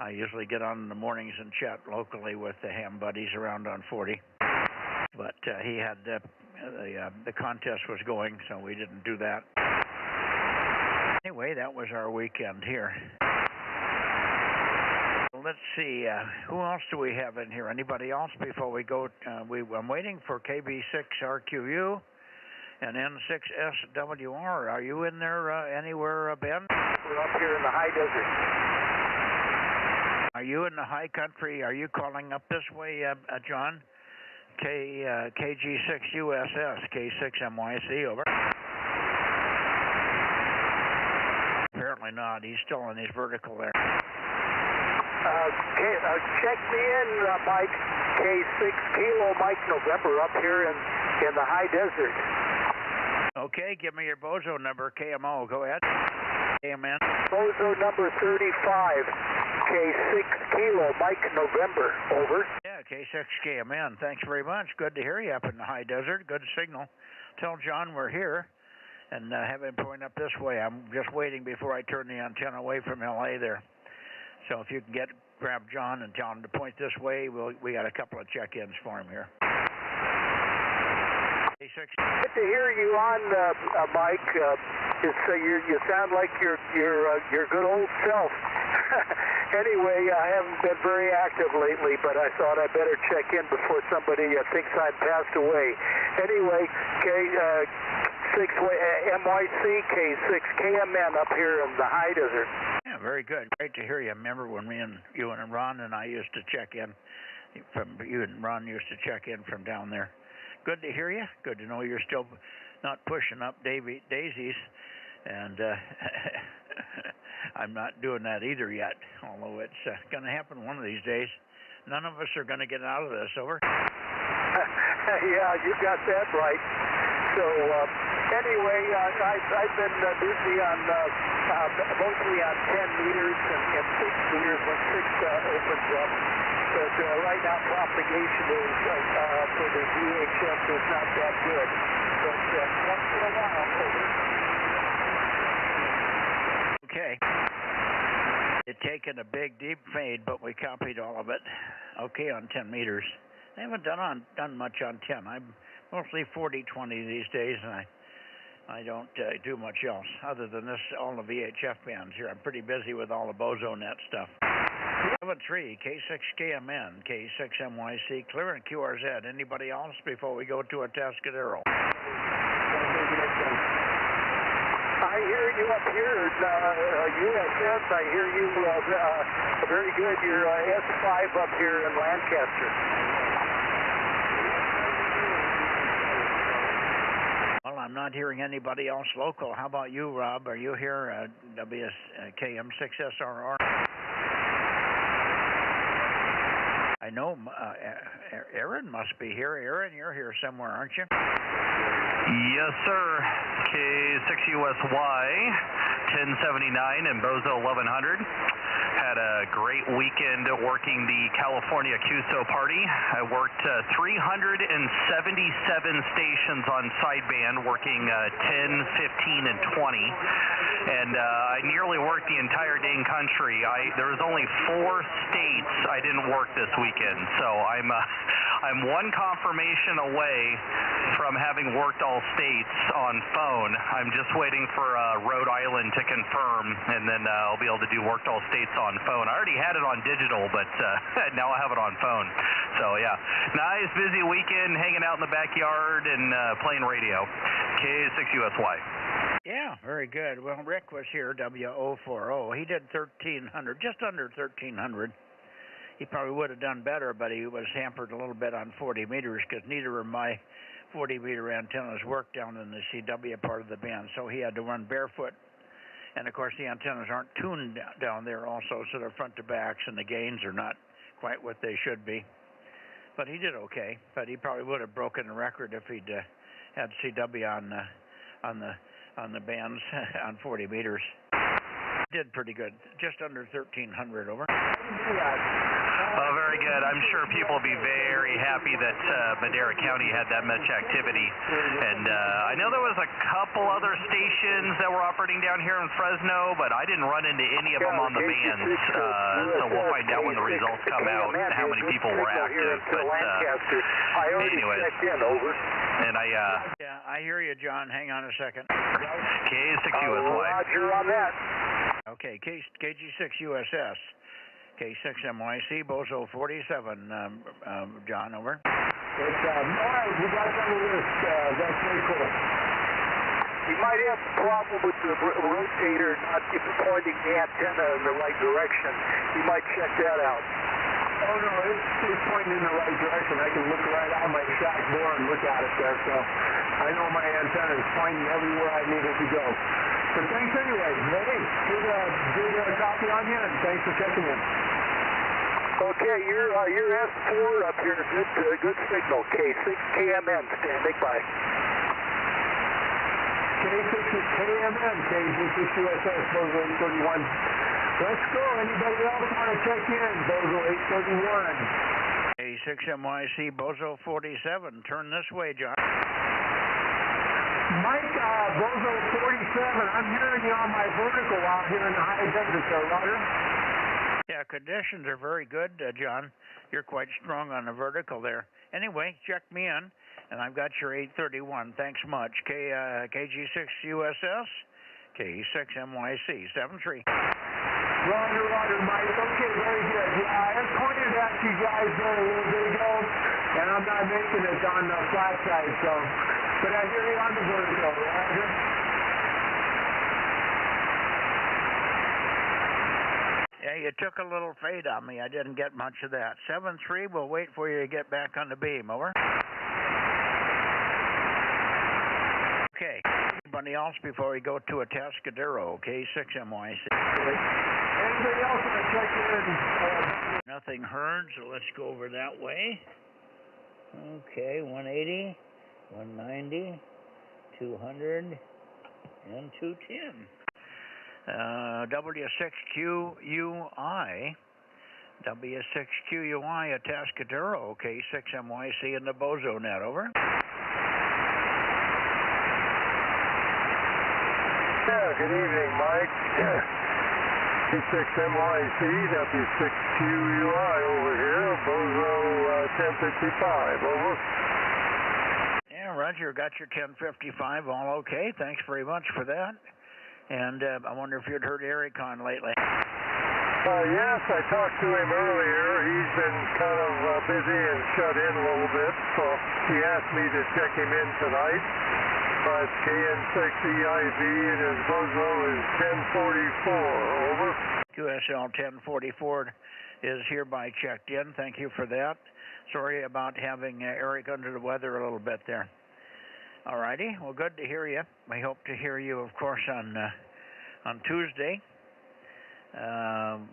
I usually get on in the mornings and chat locally with the ham buddies around on 40. But he had the contest was going, so we didn't do that. Anyway, that was our weekend here. Let's see, who else do we have in here? Anybody else before we go? I'm waiting for KB6RQU and N6SWR. Are you in there anywhere, Ben? We're up here in the high desert. Are you in the high country? Are you calling up this way, John? KG6USS, K6MYC, over. Apparently not. He's still in his vertical there. Check me in, Mike. K6 Kilo Mike November up here in the high desert. Okay, give me your Bozo number, KMO. Go ahead. KMN. Bozo number 35. K6 Kilo Mike November. Over. Yeah, K6 KMN. Thanks very much. Good to hear you up in the high desert. Good signal. Tell John we're here and have him point up this way. I'm just waiting before I turn the antenna away from LA there. So if you can grab John and tell him to point this way, we got a couple of check-ins for him here. Good to hear you on, Mike. You sound like your good old self. Anyway, I haven't been very active lately, but I thought I better check in before somebody thinks I've passed away. Anyway, K6 MYC, K6 KMN up here in the high desert. Yeah, very good. Great to hear you. Remember when you and Ron and I used to check in you and Ron used to check in from down there. Good to hear you. Good to know you're still not pushing up daisies, and I'm not doing that either yet, although it's going to happen one of these days. None of us are going to get out of this, over. Yeah, you got that right. So anyway, I've been busy on mostly on 10 meters and 6 meters when 6 opens up. But right now propagation is for the VHF is not that good. But once in a while, over. Okay. It's taken a big deep fade, but we copied all of it. Okay, on 10 meters. I haven't done much on 10. I'm mostly 40-20 these days, and I don't do much else other than this, all the VHF bands here. I'm pretty busy with all the Bozo Net stuff. 73, K6KMN, K6MYC, clear and QRZ. Anybody else before we go to a Atascadero? I hear you up here in USS. I hear you very good. You're S5 up here in Lancaster. Well, I'm not hearing anybody else local. How about you, Rob? Are you here, WKM6SRR? I know Aaron must be here. Aaron, you're here somewhere, aren't you? Yes, sir. K6USY, 1079 and Bozo 1100. Had a great weekend working the California QSO party. I worked 377 stations on sideband, working 10, 15, and 20. And I nearly worked the entire dang country. There was only 4 states I didn't work this weekend. So I'm one confirmation away from having worked all states on phone. I'm just waiting for Rhode Island to confirm, and then I'll be able to do worked all states on phone. I already had it on digital, but now I have it on phone. So yeah, nice busy weekend, hanging out in the backyard and playing radio. K6USY. Yeah, very good. Well, Rick was here, WO40. He did 1,300, just under 1,300. He probably would have done better, but he was hampered a little bit on 40 meters because neither of my 40-meter antennas work down in the CW part of the band, so he had to run barefoot. And, of course, the antennas aren't tuned down there also, so they're front to backs, and the gains are not quite what they should be. But he did okay, but he probably would have broken the record if he'd had CW on the bands on 40 meters. Did pretty good. Just under 1,300, over. Oh, very good. I'm sure people will be very happy that Madera County had that much activity. And I know there was a couple other stations that were operating down here in Fresno, but I didn't run into any of them on the bands. So we'll find out when the results come out how many people were active. But anyways, and Yeah, I hear you, John. Hang on a second. K6USY. Roger on that. Okay, KG6USS. K6MYC, Bozo 47, John, over. All right, we got some of this. That's very cool. You might have a problem with the rotator not pointing the antenna in the right direction. You might check that out. Oh, no, it's pointing in the right direction. I can look right on my track door and look at it there, so I know my antenna is pointing everywhere I need it to go. But thanks anyway. Hey, good copy on you, and thanks for checking in. Okay, you're S4 up here. Good signal. K6KMN, standing by. K6KMN, KG6USS, Bozo 831. Let's go. Anybody else want to check in? Bozo 831. K6MYC, Bozo 47. Turn this way, John. Mike, Bozo 47, I'm hearing you on my vertical out here in the high desert there, Roger. Yeah, conditions are very good, John. You're quite strong on the vertical there. Anyway, check me in, and I've got your 831. Thanks much. KG6USS, K6MYC, 73. Roger, Mike. Okay, very good. Yeah, I pointed at you guys there a little bit ago, and I'm not making it on the flat side, so... But I hear you on the vertical, Roger. Yeah, you took a little fade on me. I didn't get much of that. 7-3, we'll wait for you to get back on the beam, over. Okay. Anybody else before we go to Atascadero, K6MYC? Anybody else want to check in? Nothing heard, so let's go over that way. Okay, 180, 190, 200, and 210. W6QUI, Atascadero, K6MYC in the Bozo Net, over. Yeah, good evening, Mike. K6MYC, W6QUI over here, Bozo 1055, over. Yeah, Roger, got your 1055, all okay. Thanks very much for that. And I wonder if you'd heard Eric on lately. Yes, I talked to him earlier. He's been kind of busy and shut in a little bit, so he asked me to check him in tonight. But KN6EIV and his Bozo is 1044, over. QSL 1044 is hereby checked in. Thank you for that. Sorry about having Eric under the weather a little bit there. All righty. Well, good to hear you. We hope to hear you, of course, on Tuesday.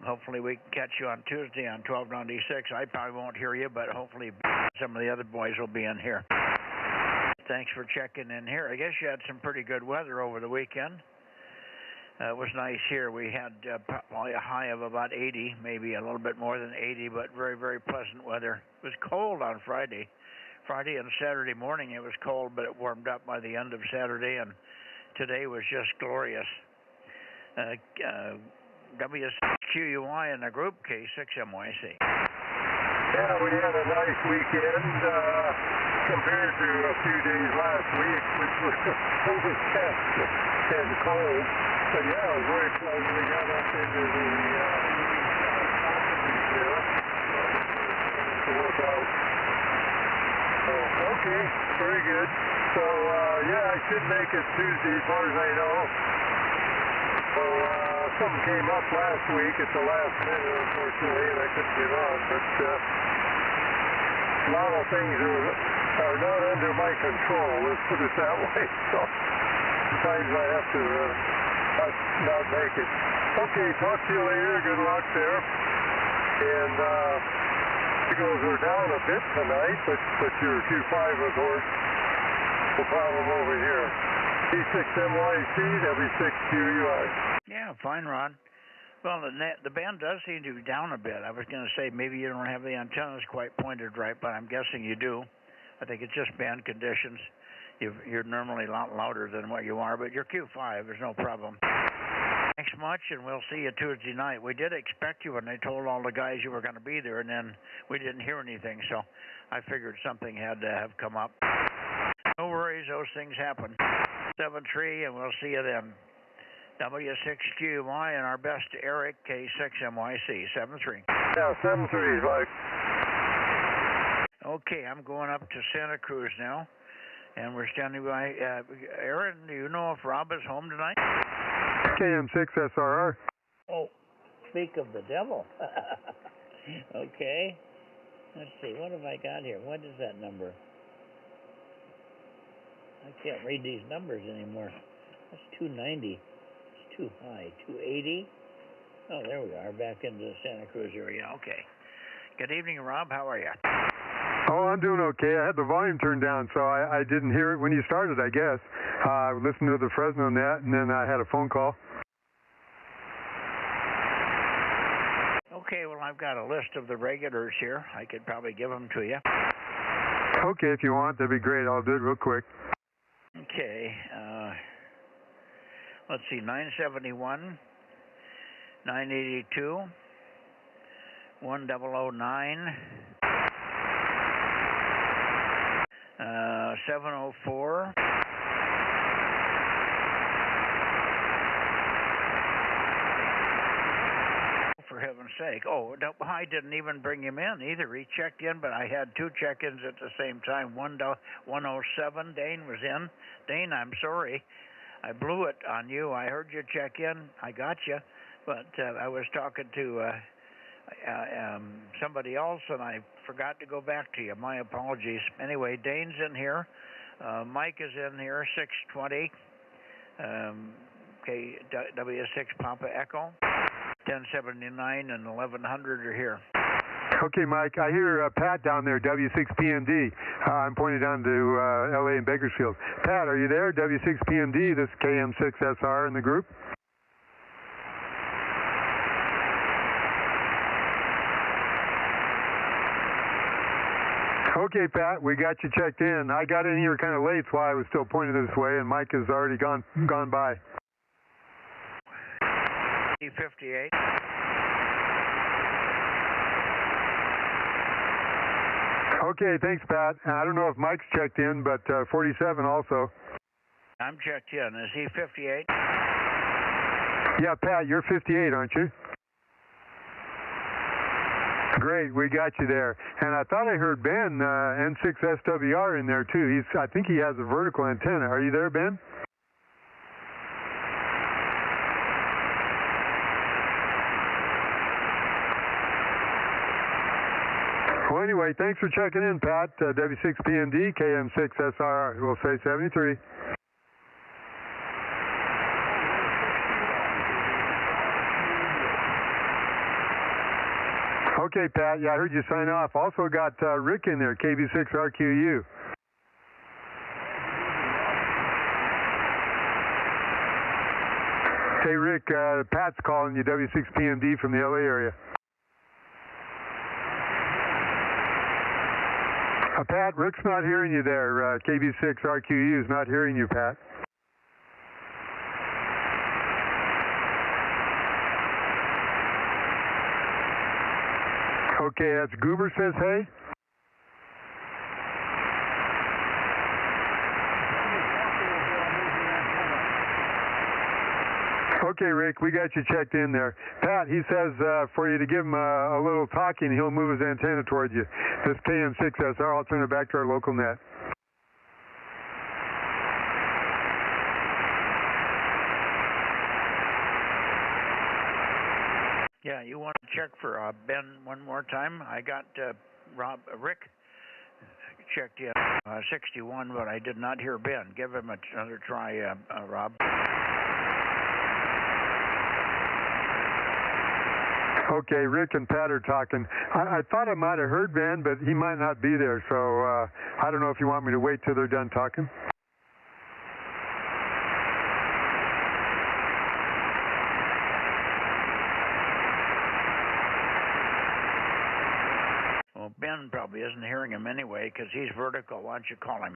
Hopefully we can catch you on Tuesday on 1296. I probably won't hear you, but hopefully some of the other boys will be in here. Thanks for checking in here. I guess you had some pretty good weather over the weekend. It was nice here. We had probably a high of about 80, maybe a little bit more than 80, but very, very pleasant weather. It was cold on Friday. Friday and Saturday morning it was cold, but it warmed up by the end of Saturday, and today was just glorious. WQUI in the group, K6MYC. Yeah, we had a nice weekend compared to a few days last week, which was overcast and cold. But yeah, it was very pleasant. We got up into the here to work out. Okay, very good. So, yeah, I should make it Tuesday as far as I know. So, something came up last week at the last minute, unfortunately, and I couldn't get on. But a lot of things are not under my control, let's put it that way. So, sometimes I have to not make it. Okay, talk to you later. Good luck there. And, Eagles are down a bit tonight, but your 2-5, of course, the problem over here. K6MYC, W6QUI. Yeah, Yeah, fine, Ron. Well, the band does seem to be down a bit. I was going to say maybe you don't have the antennas quite pointed right, but I'm guessing you do. I think it's just band conditions. You're normally a lot louder than what you are, but you're Q5. There's no problem. Thanks much, and we'll see you Tuesday night. We did expect you when they told all the guys you were going to be there, and then we didn't hear anything, so I figured something had to have come up. No worries, those things happen. 7-3, and we'll see you then. W6QY and our best Eric K6MYC, 7-3. Yeah, 7-3, Mike. Okay, I'm going up to Santa Cruz now, and we're standing by. Aaron, do you know if Rob is home tonight? KM6SRR. Oh, speak of the devil. Okay. Let's see, what have I got here? What is that number? I can't read these numbers anymore. That's 290. It's too high. 280. Oh, there we are, back into the Santa Cruz area. Okay. Good evening, Rob. How are you? Oh, I'm doing okay. I had the volume turned down, so I didn't hear it when you started, I guess. I listened to the Fresno Net, and then I had a phone call. Okay, well, I've got a list of the regulars here. I could probably give them to you. Okay, if you want, that'd be great. I'll do it real quick. Okay. Let's see, 971, 982, 1009, 704, for heaven's sake. Oh, no, I didn't even bring him in either. He checked in, but I had two check-ins at the same time. 107, Dane was in. Dane, I'm sorry. I blew it on you. I heard you check in. I got you. But I was talking to somebody else, and I forgot to go back to you. My apologies. Anyway, Dane's in here. Mike is in here, 620. Okay, W6 Papa Echo. 1079 and 1100 are here. Okay, Mike, I hear Pat down there, W6PMD. I'm pointing down to LA and Bakersfield. Pat, are you there? W6PMD, this KM6SR in the group? Okay, Pat, we got you checked in. I got in here kind of late, so I was still pointed this way, and Mike has already gone by. 58. Okay, thanks, Pat. I don't know if Mike's checked in, but 47 also. I'm checked in. Is he 58? Yeah, Pat, you're 58, aren't you? Great, we got you there. And I thought I heard Ben, N6SWR in there too. I think he has a vertical antenna. Are you there, Ben? Well, anyway, thanks for checking in, Pat. W6PMD, KM6SRR. We'll say 73. Okay, Pat. Yeah, I heard you sign off. Also got Rick in there, KB6RQU. Hey, Rick, Pat's calling you, W6PMD from the LA area. Pat, Rick's not hearing you there. KB6RQU is not hearing you, Pat. Okay, that's Goober says hey. Okay, Rick, we got you checked in there. Pat, he says for you to give him a little talking, he'll move his antenna towards you. This KM6SR, I'll turn it back to our local net. Yeah, you want to check for Ben one more time? I got Rick checked in 61, but I did not hear Ben. Give him another try, Rob. Okay, Rick and Pat are talking. I thought I might have heard Ben, but he might not be there, so I don't know if you want me to wait till they're done talking. Ben probably isn't hearing him anyway because he's vertical. Why don't you call him?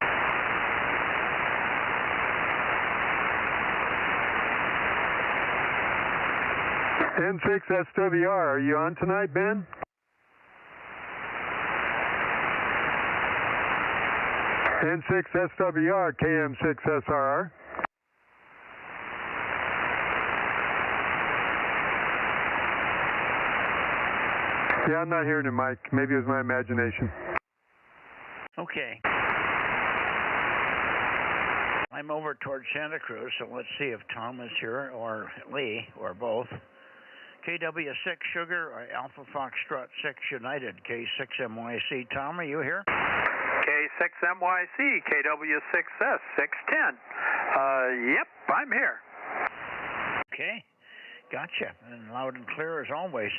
N6SWR, are you on tonight, Ben? N6SWR, KM6SRR. Yeah, I'm not hearing it, Mike. Maybe it was my imagination. Okay. I'm over towards Santa Cruz, so let's see if Tom is here or Lee or both. KW6 Sugar or Alpha Foxtrot 6 United, K6MYC. Tom, are you here? K6MYC, KW6S, 610. Yep, I'm here. Okay, gotcha. And loud and clear as always.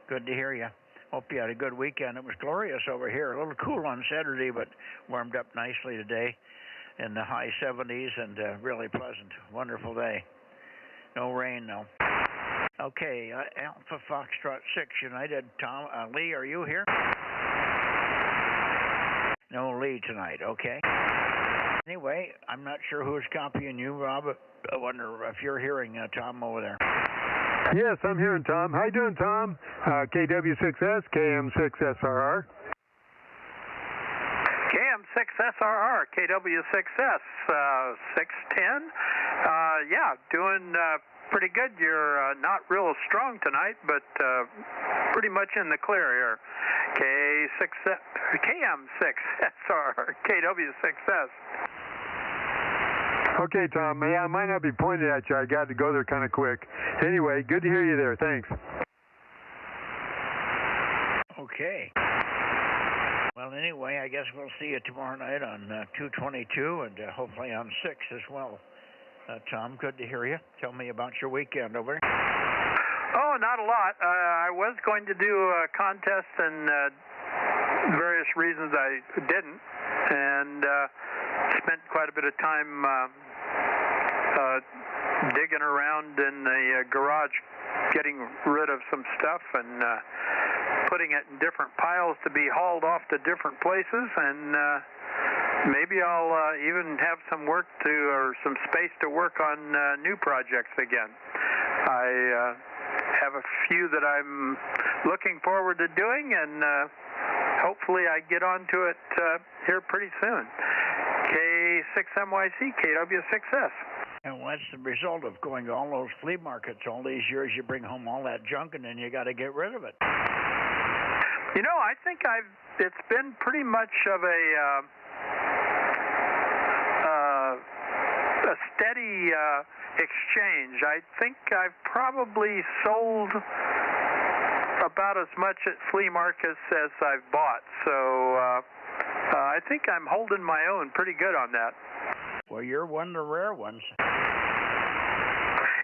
Good to hear you. Hope you had a good weekend. It was glorious over here. A little cool on Saturday, but warmed up nicely today in the high 70s and really pleasant. Wonderful day. No rain, though. Okay, Alpha Foxtrot 6 United. Tom, Lee, are you here? No Lee tonight, okay. Anyway, I'm not sure who's copying you, Rob. I wonder if you're hearing Tom over there. Yes, I'm hearing Tom. How you doing, Tom? KW6S, KM6SRR. KM6SRR, KW6S, 610. Yeah, doing pretty good. You're not real strong tonight, but pretty much in the clear here. KM6SR, KW6S. Okay, Tom. Yeah, I might not be pointed at you. I got to go there kind of quick. Anyway, good to hear you there. Thanks. Okay. Well, anyway, I guess we'll see you tomorrow night on 222 and hopefully on 6 as well. Tom, good to hear you. Tell me about your weekend over there. Oh, not a lot. I was going to do a contest, and various reasons I didn't, and spent quite a bit of time digging around in the garage, getting rid of some stuff and putting it in different piles to be hauled off to different places, and maybe I'll even have some work to, or some space to work on new projects again. I have a few that I'm looking forward to doing, and hopefully I get onto it here pretty soon. K6MYC, KW6S. And what's the result of going to all those flea markets all these years? You bring home all that junk and then you got to get rid of it. You know, I think it's been pretty much of a steady exchange. I think I've probably sold about as much at flea markets as I've bought. So I think I'm holding my own pretty good on that. Well, you're one of the rare ones.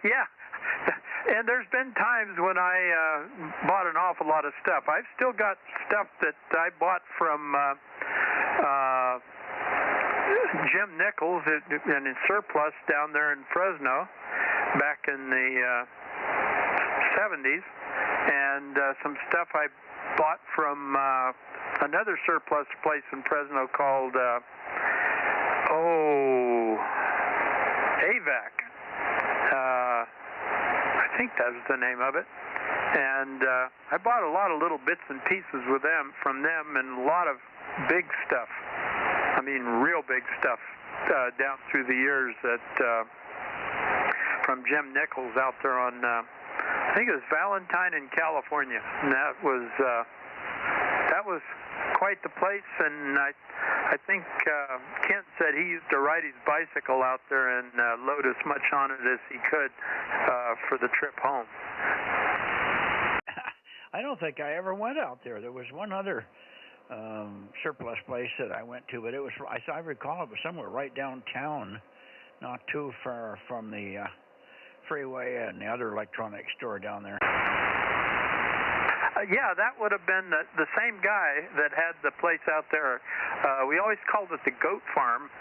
Yeah. And there's been times when I bought an awful lot of stuff. I've still got stuff that I bought from Jim Nichols in surplus down there in Fresno back in the 70s, and some stuff I bought from another surplus place in Fresno called AVAC. I think that was the name of it. And I bought a lot of little bits and pieces from them, and a lot of big stuff. I mean, real big stuff down through the years from Jim Nichols out there on, I think it was Valentine in California. And that was quite the place, and I think Kent said he used to ride his bicycle out there and load as much on it as he could for the trip home. I don't think I ever went out there. There was one other surplus place that I went to, but it was, I recall it was somewhere right downtown, not too far from the freeway and the other electronics store down there. Yeah, that would have been the same guy that had the place out there. We always called it the Goat Farm.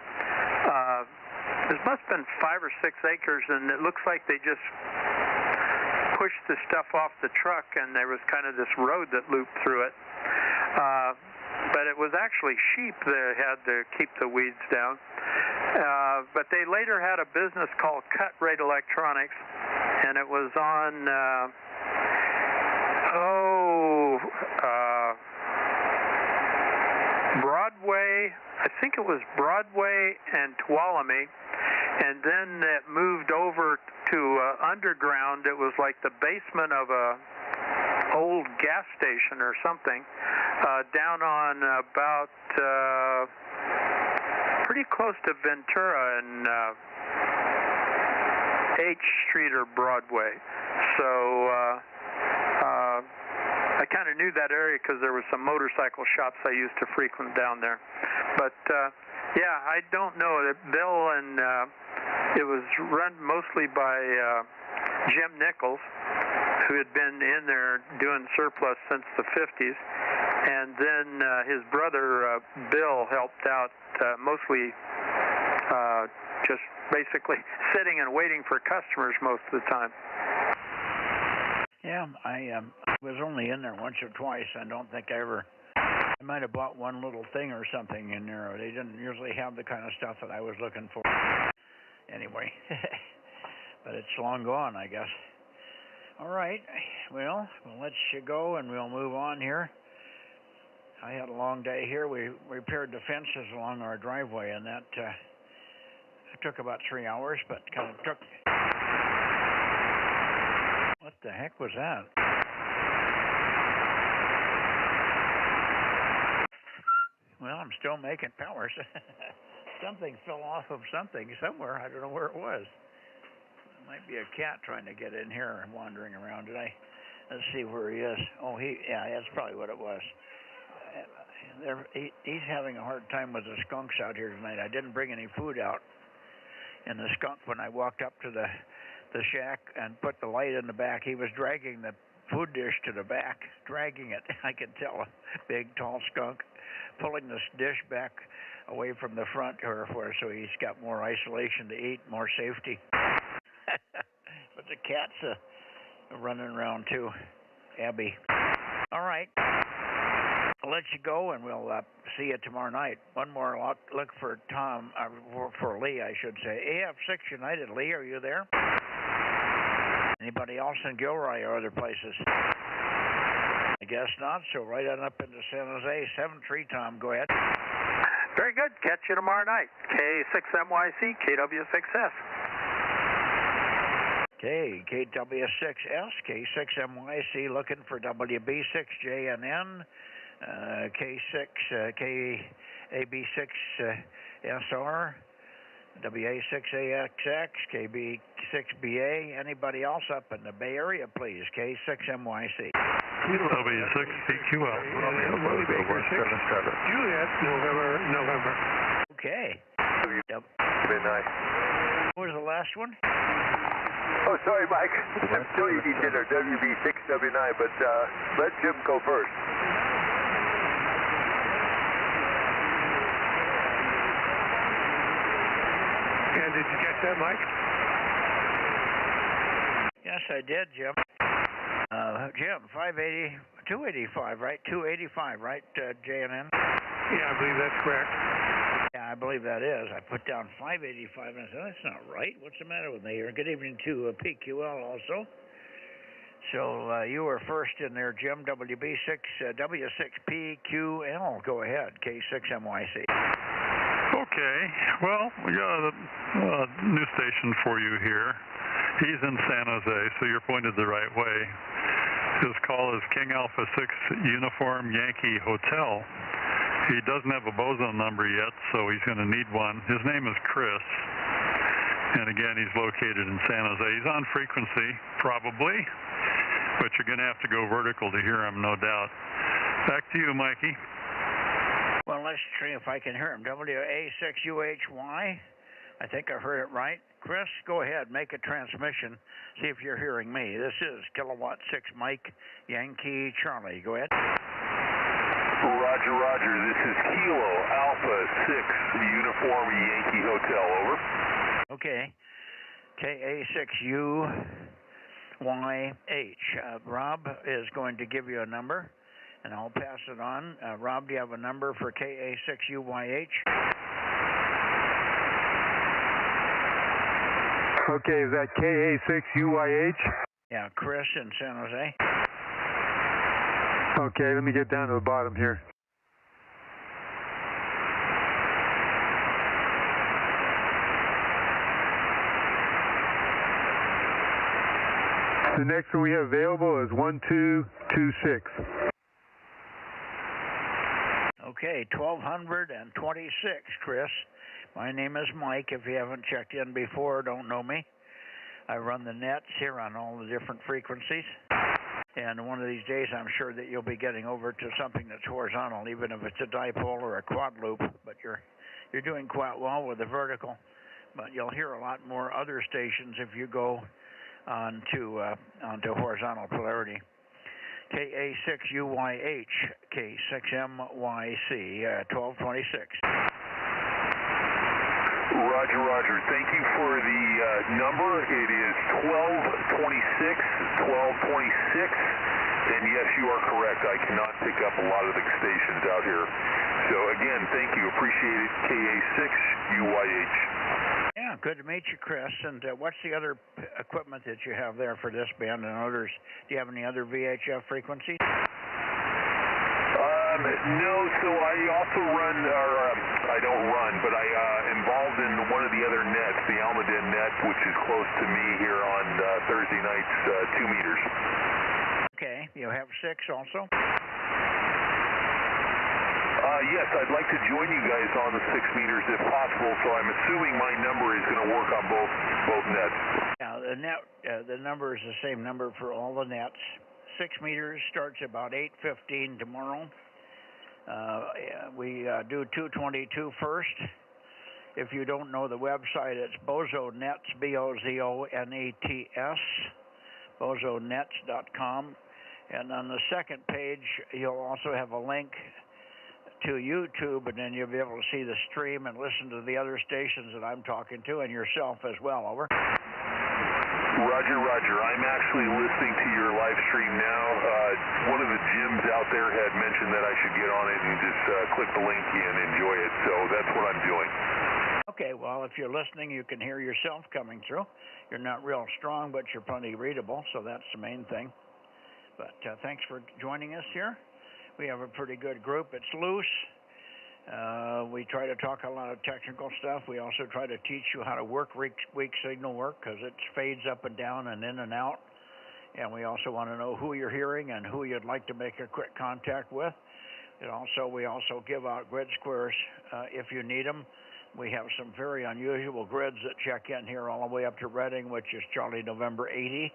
There must have been 5 or 6 acres, and it looks like they just pushed the stuff off the truck, and there was kind of this road that looped through it. but it was actually sheep that had to keep the weeds down. But they later had a business called Cut Rate Electronics, and it was on Broadway. I think it was Broadway and Tuolumne, and then it moved over to underground. It was like the basement of a old gas station or something, down on about pretty close to Ventura and H Street or Broadway. So I kind of knew that area because there were some motorcycle shops I used to frequent down there. But yeah, I don't know. Bill, and it was run mostly by Jim Nichols, who had been in there doing surplus since the 50s. And then his brother, Bill, helped out mostly just basically sitting and waiting for customers most of the time. Yeah, I was only in there once or twice. I don't think I might have bought one little thing or something in there. They didn't usually have the kind of stuff that I was looking for. Anyway, but it's long gone, I guess. All right, well, we'll let you go and we'll move on here. I had a long day here. We repaired the fences along our driveway, and that took about 3 hours, but kind of took... What the heck was that? Well, I'm still making power. Something fell off of something somewhere. I don't know where it was. It might be a cat trying to get in here and wandering around today. Let's see where he is. Oh, yeah, that's probably what it was. He's having a hard time with the skunks out here tonight. I didn't bring any food out. And the skunk, when I walked up to the shack and put the light in the back, he was dragging the food dish to the back, dragging it. I could tell, a big, tall skunk, pulling this dish back away from the front so he's got more isolation to eat, more safety. But the cat's running around too, Abby. All right. I'll let you go, and we'll see you tomorrow night. One more look for Tom, for Lee, I should say. AF6 United, Lee, are you there? Anybody else in Gilroy or other places? I guess not, so right on up into San Jose. 7-3, Tom, go ahead. Very good. Catch you tomorrow night. K6MYC, KW6S. Okay, KW6S, K6MYC, looking for WB6JNN, K6, KB6SR, WA6AXX, KB6BA. Anybody else up in the Bay Area, please? K6MYC. W6PQL. Juliet, November. Okay. Midnight. What was the last one? Oh, sorry, Mike. I'm still eating dinner, WB6W9, but let Jim go first. And did you catch that, Mike? Yes, I did, Jim. Jim, 285, right? 285, right, JNN? Yeah, I believe that's correct. Yeah, I believe that is. I put down 585, and I said, that's not right. What's the matter with me here? Good evening to PQL also. So you were first in there, Jim, WB6, W6PQL. Go ahead, K6MYC. Okay. Well, we got a new station for you here. He's in San Jose, so you're pointed the right way. His call is King Alpha 6 Uniform Yankee Hotel. He doesn't have a Bozo number yet, so he's going to need one. His name is Chris, and again, he's located in San Jose. He's on frequency, probably, but you're going to have to go vertical to hear him, no doubt. Back to you, Mikey. Well, let's see if I can hear him. WA6UHY. I think I heard it right. Chris, go ahead, make a transmission. See if you're hearing me. This is Kilowatt 6 Mike Yankee Charlie. Go ahead. Roger, Roger. This is Kilo Alpha 6 Uniform Yankee Hotel. Over. Okay. KA6UYH. Rob is going to give you a number, and I'll pass it on. Rob, do you have a number for KA6UYH? Okay, is that KA6UYH? Yeah, Chris in San Jose. Okay, let me get down to the bottom here. The next one we have available is 1226. Okay, 1226, Chris. My name is Mike. If you haven't checked in before, don't know me. I run the nets here on all the different frequencies. And one of these days, I'm sure that you'll be getting over to something that's horizontal, even if it's a dipole or a quad loop. But you're doing quite well with the vertical. But you'll hear a lot more other stations if you go onto horizontal polarity. KA6UYH, K6MYC, 1226. Roger, Roger. Thank you for the number. It is 1226, 1226. And yes, you are correct. I cannot pick up a lot of the stations out here. So again, thank you. Appreciate it. KA6UYH. Yeah, good to meet you, Chris. And what's the other equipment that you have there for this band and others? Do you have any other VHF frequencies? No, so I also run, or I don't run, but I involved in one of the other nets, the Almaden net, which is close to me here on Thursday nights, 2 meters. Okay, you have 6 also? Yes, I'd like to join you guys on the 6 meters if possible, so I'm assuming my number is going to work on both nets. Yeah, the number is the same number for all the nets. 6 meters starts about 8:15 tomorrow. We do 222 first. If you don't know the website, it's Bozo Nets, BOZONETS, bozonets.com. And on the second page, you'll also have a link to YouTube, and then you'll be able to see the stream and listen to the other stations that I'm talking to, and yourself as well. Over. Roger, Roger. I'm actually listening to your live stream now. One of the gyms out there had mentioned that I should get on it and just click the link and enjoy it, so that's what I'm doing. Okay, well, if you're listening, you can hear yourself coming through. You're not real strong, but you're plenty readable, so that's the main thing. But thanks for joining us here. We have a pretty good group. It's loose. We try to talk a lot of technical stuff. We also try to teach you how to work weak signal work, because it fades up and down and in and out. And we also want to know who you're hearing and who you'd like to make a quick contact with. And also, we also give out grid squares if you need them. We have some very unusual grids that check in here all the way up to Reading, which is Charlie November 80.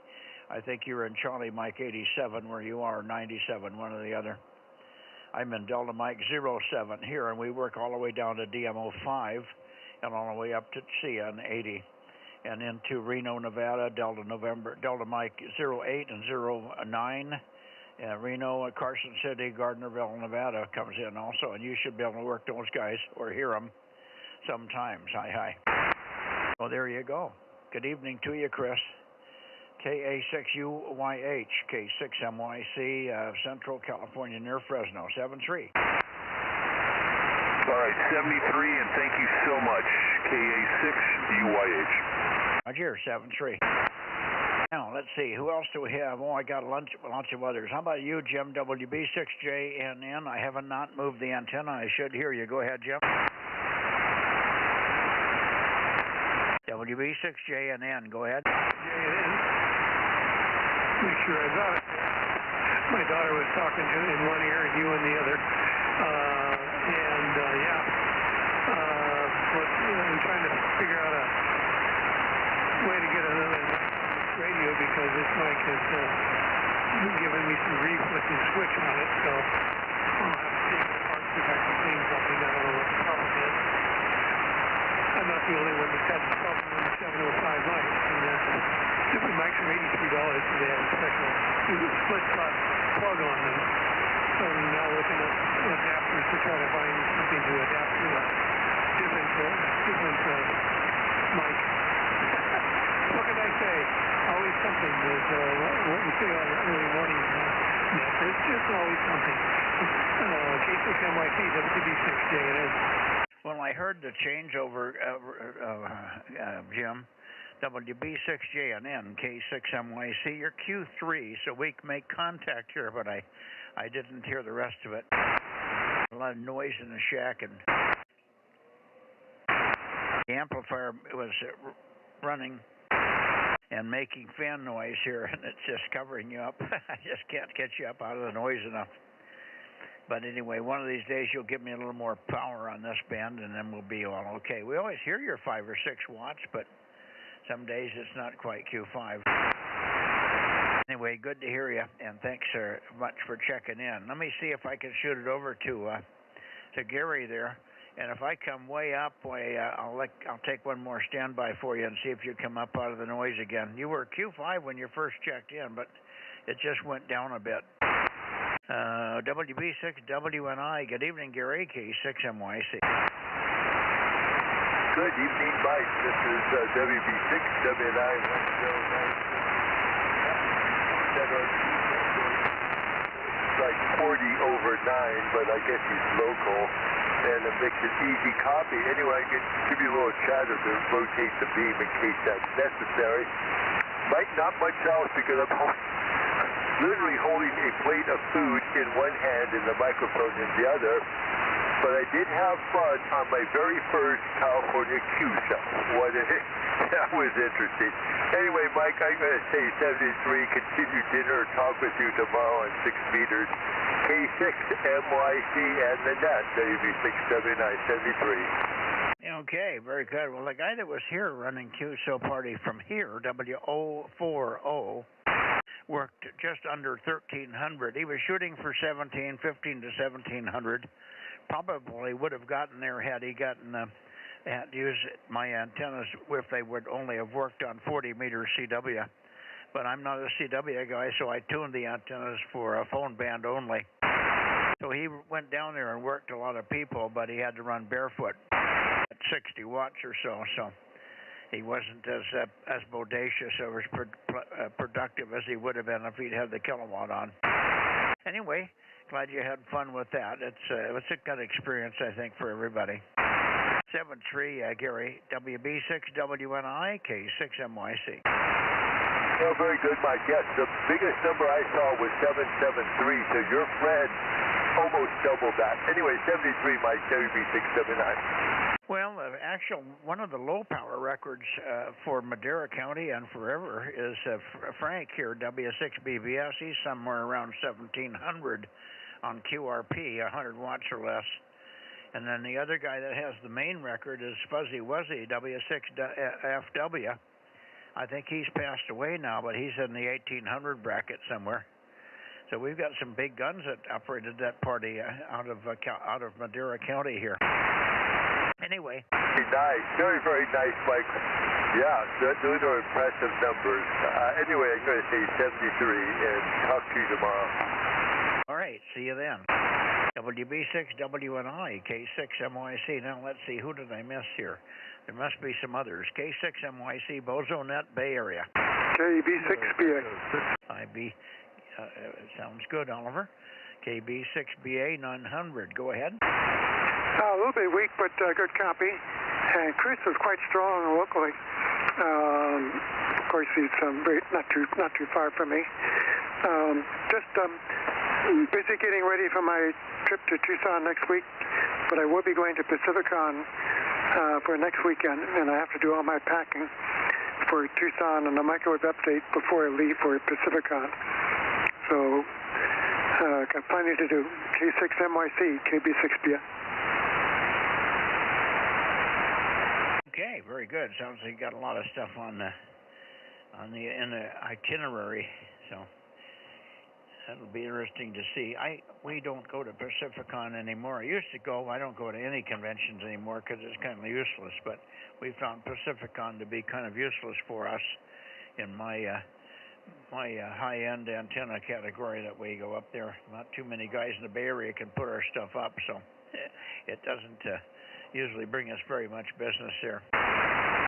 I think you're in Charlie Mike 87 where you are, 97, one or the other. I'm in Delta Mike 07 here, and we work all the way down to DMO 5 and all the way up to CN 80 and into Reno, Nevada, Delta Mike 08 and 09. Reno, Carson City, Gardnerville, Nevada comes in also, and you should be able to work those guys or hear them sometimes. Hi. Well, there you go. Good evening to you, Chris. KA6UYH, K6MYC, Central California near Fresno, 73. All right, 73, and thank you so much. KA6UYH. Roger, 73. Now, let's see, who else do we have? Oh, I got lots of others. How about you, Jim, WB6JNN? I haven't not moved the antenna. I should hear you. Go ahead, Jim. WB6JNN, go ahead. JNN. Make sure I got it. My daughter was talking to in one ear and you in the other. I'm trying to figure out a way to get another radio because this mic has given me some grief with the switch on it, so I'll have to take it apart see if I can clean something. I don't know what the problem is. I'm not the only one that's had the problem with the 705 mic. And stupid mics are $83, so they have a special split slot plug on them. So I'm now looking at adapters to try to find something to adapt to a different mic. What can I say? Always something. There's what we say on the early morning net. There's just always something. NYC, WB6JN. Well, I heard the changeover, Jim. WB6JNN, K6MYC. You're Q3, so we can make contact here, but I didn't hear the rest of it. A lot of noise in the shack, and the amplifier was running and making fan noise here, and it's just covering you up. I just can't get you up out of the noise enough. But anyway, one of these days you'll give me a little more power on this band, and then we'll be all okay. We always hear your 5 or 6 watts, but some days it's not quite Q5. Anyway, good to hear you, and thanks much for checking in. Let me see if I can shoot it over to Gary there, and if I come way up, I'll take one more standby for you and see if you come up out of the noise again. You were Q5 when you first checked in, but it just went down a bit. WB6WNI. Good evening, Gary. K6MYC. Good evening, Mike. This is WB6WNI 109. Like 40 over 9, but I guess he's local, and it makes it easy copy. Anyway, I can give you a little chatter to rotate the beam in case that's necessary. Mike, not much else because I'm literally holding a plate of food in one hand and the microphone in the other. But I did have fun on my very first California Q-cell. That was interesting. Anyway, Mike, I'm going to say 73, continue dinner, talk with you tomorrow on 6 meters. K6MYC and the net, WB67973. Okay, very good. Well, the guy that was here running Q-cell party from here, W040, worked just under 1,300. He was shooting for 15 to 1,700. Probably would have gotten there had he gotten had used my antennas if they would only have worked on 40 meter CW. But I'm not a CW guy, so I tuned the antennas for a phone band only. So he went down there and worked a lot of people, but he had to run barefoot at 60 watts or so. So he wasn't as bodacious or as productive as he would have been if he'd had the kilowatt on. Anyway, glad you had fun with that. It's a good experience, I think, for everybody. 73, Gary, WB6WNI, K6MYC. Well, very good, Mike. Yes, the biggest number I saw was 773, so your friend almost doubled that. Anyway, 73, Mike, WB679. Well, actually, one of the low power records for Madera County and forever is Frank here, W6BBS. He's somewhere around 1,700 on QRP, 100 watts or less. And then the other guy that has the main record is Fuzzy Wuzzy, W6FW. I think he's passed away now, but he's in the 1,800 bracket somewhere. So we've got some big guns that operated that party out of Madera County here. Anyway. Nice. Very, very nice, Mike. Yeah, those are impressive numbers. Anyway, I'm going to say 73 and talk to you tomorrow. All right. See you then. WB6WNI, K6MYC. Now, let's see. Who did I miss here? There must be some others. K6MYC, Bozo Net, Bay Area. KB6BA. IB. Sounds good, Oliver. KB6BA 900. Go ahead. A little bit weak, but good copy. And Chris was quite strong locally. Of course, he's not too far from me. Just busy getting ready for my trip to Tucson next week, but I will be going to Pacificon for next weekend, and I have to do all my packing for Tucson and the microwave update before I leave for Pacificon. So, got plenty to do. K6MYC, KB6BA. Okay, very good. Sounds like you got a lot of stuff in the itinerary, so that'll be interesting to see. We don't go to Pacificon anymore. I used to go. I don't go to any conventions anymore because it's kind of useless. But we found Pacificon to be kind of useless for us in my high-end antenna category that we go up there. Not too many guys in the Bay Area can put our stuff up, so it doesn't usually bring us very much business there.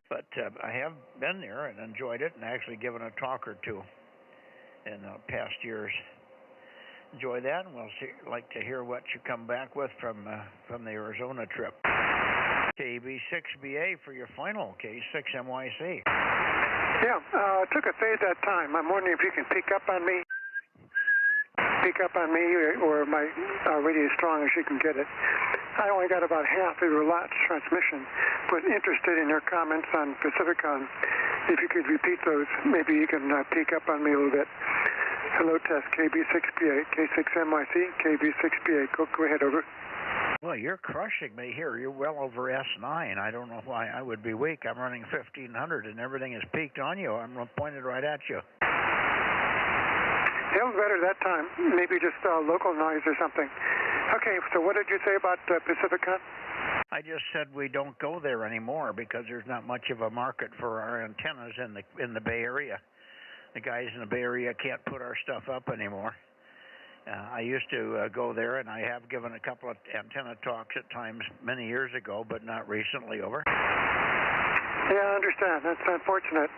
But I have been there and enjoyed it and actually given a talk or two in past years. enjoy that, and we'll like to hear what you come back with from the Arizona trip. KB6BA for your final, K6MYC. Yeah, took a fade that time. I'm wondering if you can pick up on me. Or my radio as strong as you can get it. I only got about half of your lot's transmission, but interested in your comments on Pacificon. If you could repeat those, maybe you can peek up on me a little bit. Hello, test KB6BA, K6MYC, KB6BA. Go ahead, over. Well, you're crushing me here. You're well over S9. I don't know why I would be weak. I'm running 1500 and everything is peaked on you. I'm pointed right at you. It was better that time. Maybe just local noise or something. Okay, so what did you say about Pacificon? I just said we don't go there anymore because there's not much of a market for our antennas in the Bay Area. The guys in the Bay Area can't put our stuff up anymore. I used to go there, and I have given a couple of antenna talks at times many years ago, but not recently, over. Yeah, I understand. That's unfortunate.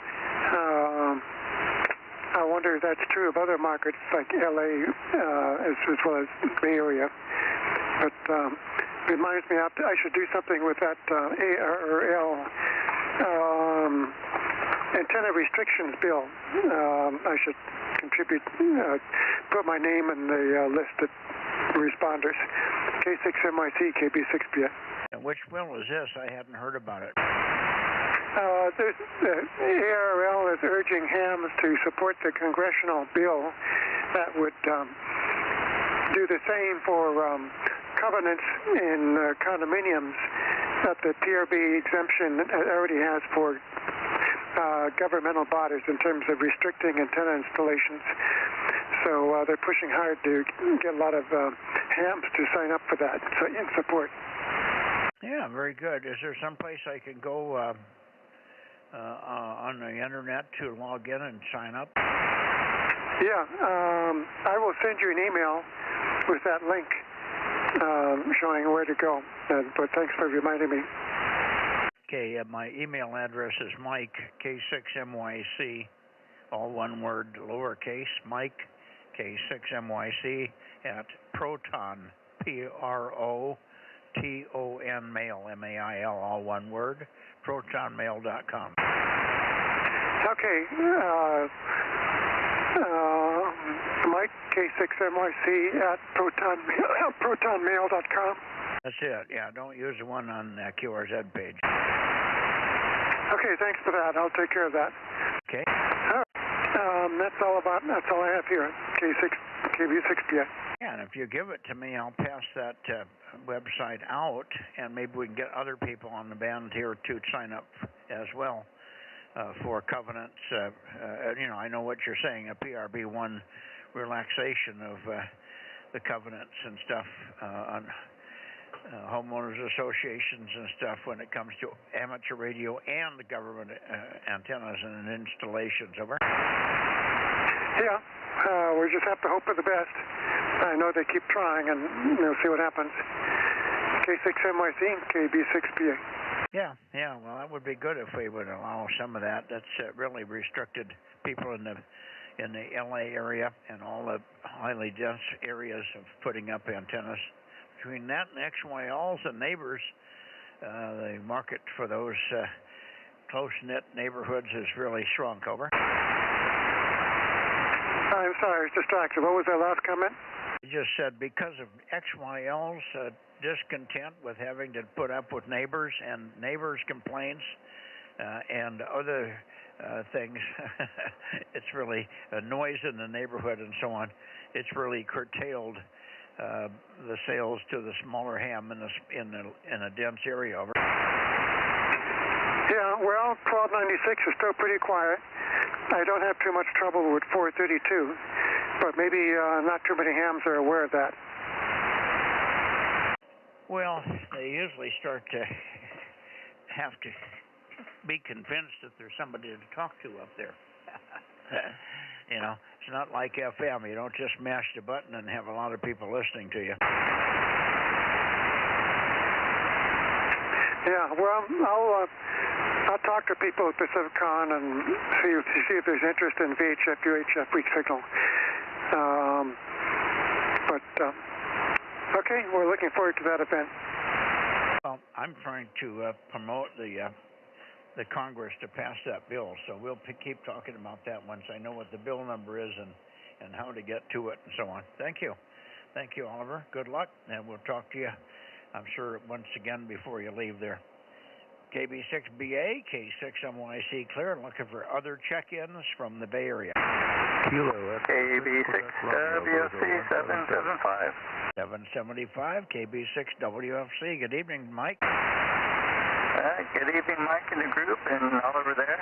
I wonder if that's true of other markets like LA as well as the Bay Area. But reminds me, I should do something with that ARRL antenna restrictions bill. I should contribute, put my name in the list of responders. K6MYC, KB6BA. And which bill is this? I hadn't heard about it. The ARRL is urging hams to support the congressional bill that would do the same for covenants in condominiums that the PRB exemption already has for governmental bodies in terms of restricting antenna installations. So they're pushing hard to get a lot of hams to sign up for that in support. Yeah, very good. Is there some place I can go on the internet to log in and sign up? Yeah, I will send you an email with that link showing where to go. But thanks for reminding me. Okay, my email address is Mike, K6MYC, all one word, lowercase, Mike, K6MYC, at Proton, PROTON mail, MAIL, all one word, protonmail.com. Okay, Mike, K6MYC, at protonmail.com. That's it, yeah, don't use the one on the QRZ page. Okay, thanks for that. I'll take care of that. Okay. That's all I have here. KB6BA. Yeah, and if you give it to me, I'll pass that website out, and maybe we can get other people on the band here to sign up as well for covenants. I know what you're saying, a PRB1 relaxation of the covenants and stuff on homeowners associations and stuff when it comes to amateur radio and the government antennas and installations. Over. Yeah, we just have to hope for the best. I know they keep trying, and we'll see what happens. K6MYC, KB6BA. Yeah, well, that would be good if we would allow some of that. That's really restricted people in the LA area and all the highly dense areas of putting up antennas. Between that and XYLs and neighbors, the market for those close-knit neighborhoods is really shrunk. Over. I'm sorry, I was distracted. What was that last comment? You just said because of XYL's discontent with having to put up with neighbors and neighbors' complaints and other things, it's really a noise in the neighborhood and so on. It's really curtailed the sales to the smaller ham in a dense area. Over. Yeah, well, 1296 is still pretty quiet. I don't have too much trouble with 432, but maybe not too many hams are aware of that. Well, they usually start to have to be convinced that there's somebody to talk to up there. It's not like FM. You don't just mash the button and have a lot of people listening to you. Yeah, well, I'll talk to people at Pacificon and see if there's interest in VHF, UHF weak signal. So, okay, we're looking forward to that event. Well, I'm trying to promote the Congress to pass that bill, so we'll keep talking about that once I know what the bill number is and how to get to it and so on. Thank you. Thank you, Oliver. Good luck, and we'll talk to you, I'm sure, once again before you leave there. KB6BA, K6MYC clear, looking for other check-ins from the Bay Area. Kilo, KB6WFC 775. 775, KB6WFC. Good evening, Mike. Good evening, Mike and the group, and Oliver there.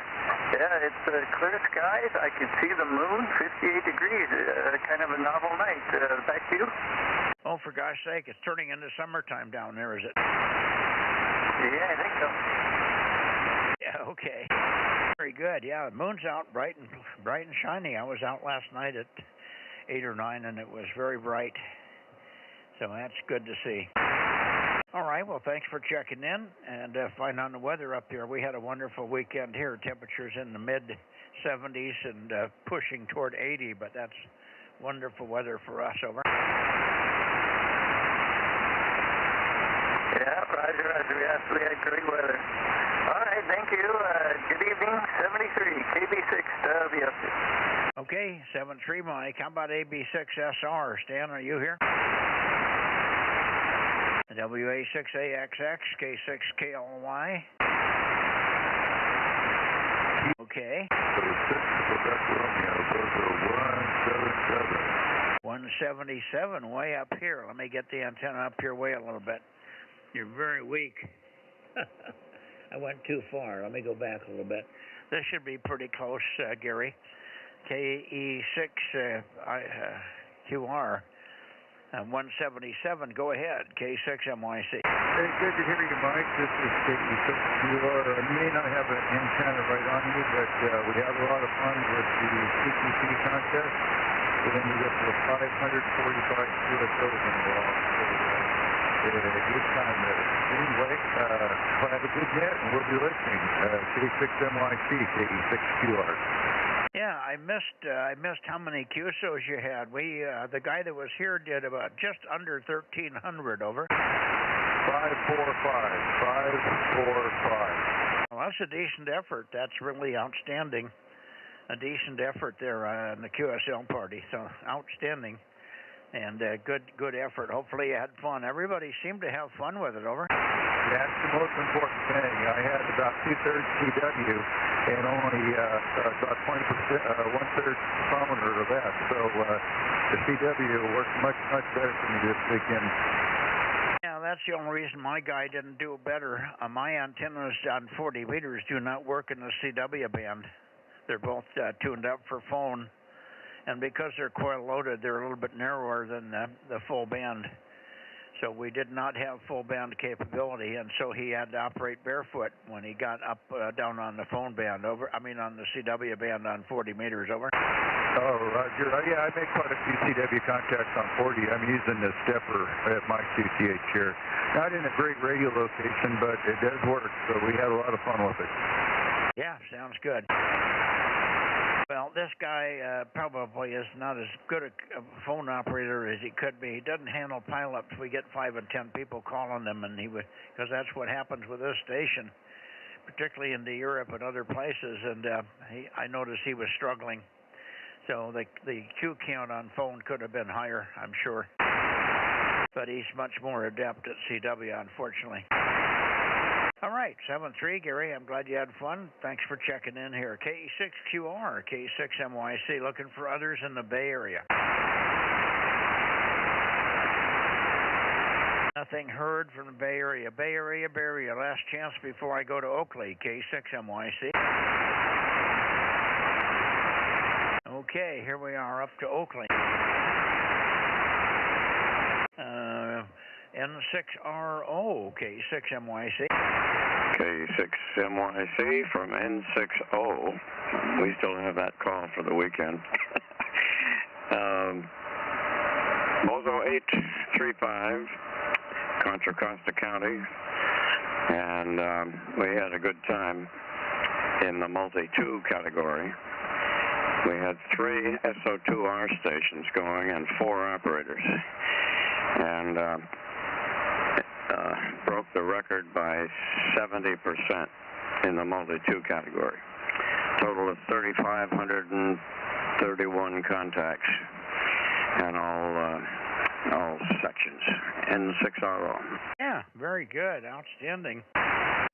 Yeah, it's clear skies. I can see the moon, 58 degrees, kind of a novel night. Back to you. Oh, for gosh sake, it's turning into summertime down there, is it? Yeah, I think so. Yeah, okay. Very good. Yeah, the moon's out bright and shiny. I was out last night at 8 or 9, and it was very bright. So that's good to see. All right, well, thanks for checking in and find on the weather up here. We had a wonderful weekend here. Temperatures in the mid-70s and pushing toward 80, but that's wonderful weather for us. Over. Yeah, roger, roger. Yes, we had great weather. All right, thank you. Good evening, 73, KB6WFC. Okay, 73, Mike. How about AB6SR? Stan, are you here? WA6AXX, K6KLY. Okay. 177, way up here. Let me get the antenna up here way a little bit. You're very weak. I went too far. Let me go back a little bit. This should be pretty close, Gary. KE6QR. 177, go ahead, K6MYC. Hey, good to hear you, Mike. This is KE6QR. You may not have an antenna right on you, but we have a lot of fun with the CTP contest. And then we get to the 545 QSOs in the wall. So, a good time there. Anyway, have a good net, and we'll be listening. K6MYC, KE6QR. Yeah, I missed how many QSOs you had. The guy that was here did about just under 1,300. Over. 545. Well, that's a decent effort. That's really outstanding. A decent effort there on the QSL party. So outstanding, and good effort. Hopefully you had fun. Everybody seemed to have fun with it. Over. That's the most important thing. I had about 2/3 CW and only about 20%, 1/3 phone or less. So the CW worked much better for me this weekend. Yeah, that's the only reason my guy didn't do better. My antennas on 40 meters do not work in the CW band. They're both tuned up for phone, and because they're coil loaded, they're a little bit narrower than the full band. So we did not have full band capability, and so he had to operate barefoot when he got up down on the phone band. Over. I mean on the CW band on 40 meters. Over. Oh, Roger. Yeah, I make quite a few CW contacts on 40. I'm using the stepper at my QTH here. Not in a great radio location, but it does work. So we had a lot of fun with it. Yeah, sounds good. Well, this guy probably is not as good a phone operator as he could be. He doesn't handle pileups. We get 5 and 10 people calling them, and because that's what happens with this station, particularly into Europe and other places. And I noticed he was struggling. So the Q count on phone could have been higher, I'm sure. But he's much more adept at CW, unfortunately. All right, 7-3, Gary, I'm glad you had fun. Thanks for checking in here. KE6QR, K6MYC, looking for others in the Bay Area. Nothing heard from the Bay Area. Bay Area, last chance before I go to Oakley, K6MYC. Okay, here we are up to Oakley. N6RO, K6MYC. K6MYC from N6O. We still have that call for the weekend. Bozo 835, Contra Costa County. And we had a good time in the multi-2 category. We had 3 SO2R stations going and 4 operators. and broke the record by 70% in the multi-2 category. Total of 3,531 contacts and all sections. N6RO. Yeah, very good. Outstanding.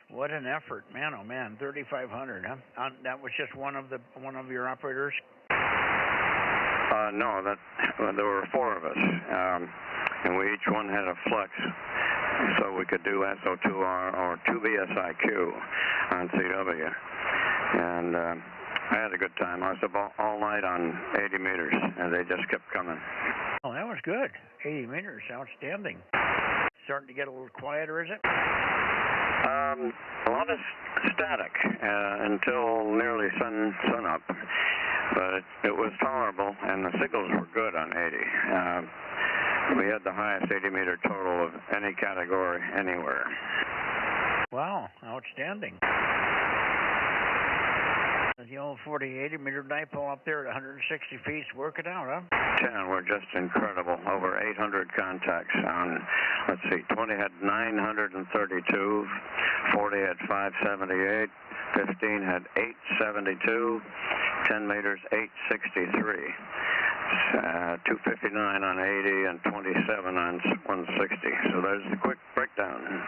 What an effort, man! Oh man, 3,500. Huh? That was just one of your operators. No, there were 4 of us, and we each one had a flex, so we could do SO2R or 2BSIQ on CW. And I had a good time. I was up all night on 80 meters, and they just kept coming. Oh, that was good. 80 meters, outstanding. Starting to get a little quieter, is it? A lot of static until nearly sun up, but it was tolerable, and the signals were good on 80. We had the highest 80-meter total of any category anywhere. Wow, outstanding. The old 40-80-meter dipole up there at 160 feet, work it out, huh? 10 were just incredible. Over 800 contacts on, let's see, 20 had 932, 40 had 578, 15 had 872, 10 meters 863, 259 on 80, and 27 on 160. So there's the quick breakdown.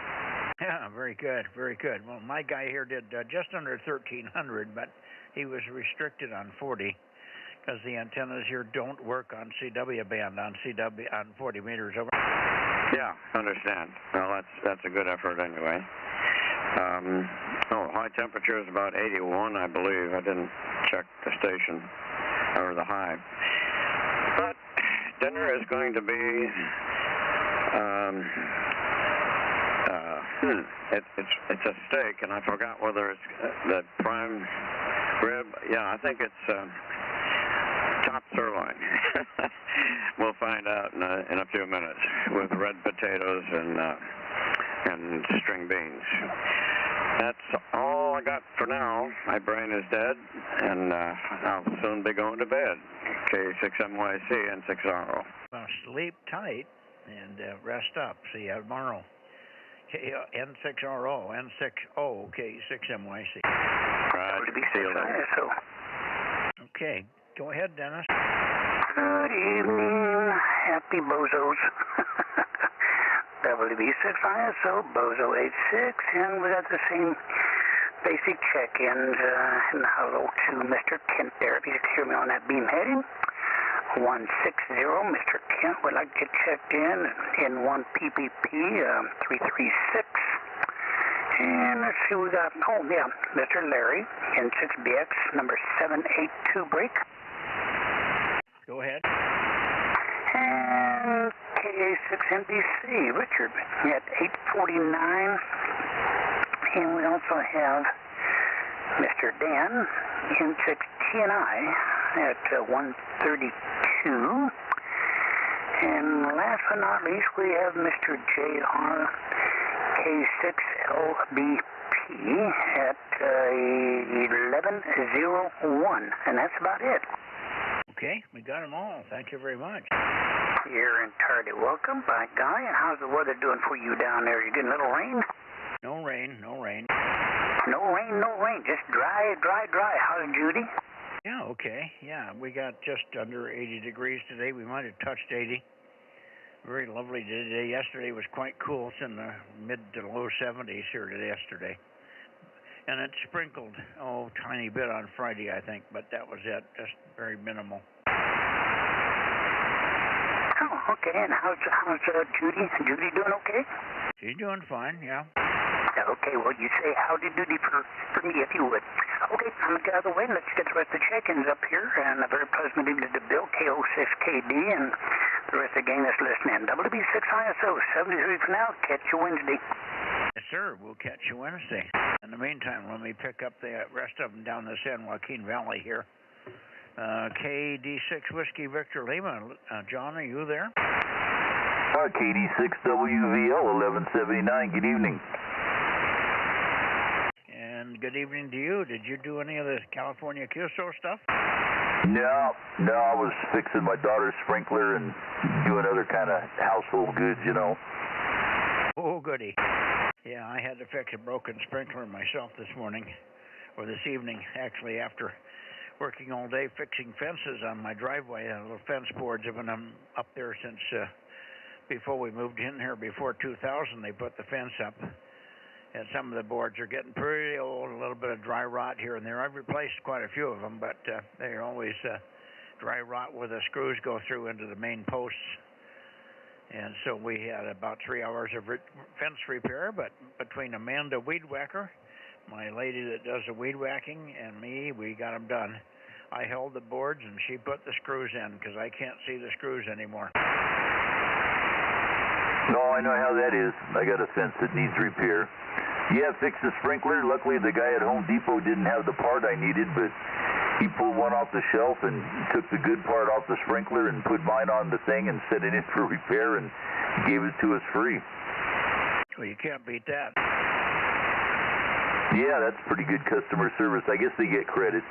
Yeah, very good, very good. Well, my guy here did just under 1,300, but he was restricted on 40 because the antennas here don't work on CW band on 40 meters over. Yeah, understand. Well, that's a good effort anyway. High temperature is about 81, I believe. I didn't check the station or the high. But dinner is going to be it's a steak, and I forgot whether it's the prime rib. Yeah, I think it's top sirloin. We'll find out in a few minutes with red potatoes and string beans. That's all I got for now. My brain is dead, and I'll soon be going to bed. K6MYC N6RO. Well, sleep tight and rest up. See you tomorrow. N6RO, N6O, K6MYC. Right. See you later. Okay, go ahead, Dennis. Good evening, happy bozos. WB6ISO, Bozo 86, and we got the same basic check-ins. And hello to Mr. Kent there, if you could hear me on that beam heading. 160, Mr. Kent would like to get checked in 1 PPP, 336. And let's see, we got, Mr. Larry, N6BX, number 782 break. Go ahead. And KA6NBC, Richard, at 849. And we also have Mr. Dan, N6TNI, at 132. And last but not least, we have Mr. JR, K6LBP, at 1101. And that's about it. Okay, we got them all. Thank you very much. You're entirely welcome, by guy. And how's the weather doing for you down there? You getting a little rain? No rain, no rain. No rain, no rain. Just dry, dry, dry. How's Judy? Yeah, okay. Yeah, we got just under 80 degrees today. We might have touched 80. Very lovely today. Yesterday was quite cool. It's in the mid to low 70s here yesterday. And it sprinkled, tiny bit on Friday, I think, but that was it. Just very minimal. Oh, okay. And how's Judy? Judy doing okay? She's doing fine, yeah. Okay, well, you say howdy doody for me, if you would. Okay, I'm going to get out of the way. Let's get the rest of the check-ins up here. And a very pleasant evening to Bill, KO6KD, and the rest of the gang that's listening. WB6ISO, 73 for now. Catch you Wednesday. Yes, sir. We'll catch you Wednesday. In the meantime, let me pick up the rest of them down the San Joaquin Valley here. KD6 Whiskey Victor Lima. John, are you there? KD6WVL 1179. Good evening. And good evening to you. Did you do any of the California QSO stuff? No, I was fixing my daughter's sprinkler and doing other kind of household goods, you know. Oh, goody. Yeah, I had to fix a broken sprinkler myself this morning, or this evening, actually, after working all day fixing fences on my driveway. Little fence boards have been up there since before we moved in here, before 2000, they put the fence up. And some of the boards are getting pretty old, a little bit of dry rot here and there. I've replaced quite a few of them, but they're always dry rot where the screws go through into the main posts. And so we had about 3 hours of fence repair, but between Amanda Weed Whacker, my lady that does the weed whacking, and me, we got them done. I held the boards and she put the screws in because I can't see the screws anymore. No, I know how that is. I got a fence that needs repair. Yeah, fixed the sprinkler. Luckily, the guy at Home Depot didn't have the part I needed, but he pulled one off the shelf and took the good part off the sprinkler and put mine on the thing and set it in for repair and gave it to us free. Well, you can't beat that. Yeah, that's pretty good customer service. I guess they get credit.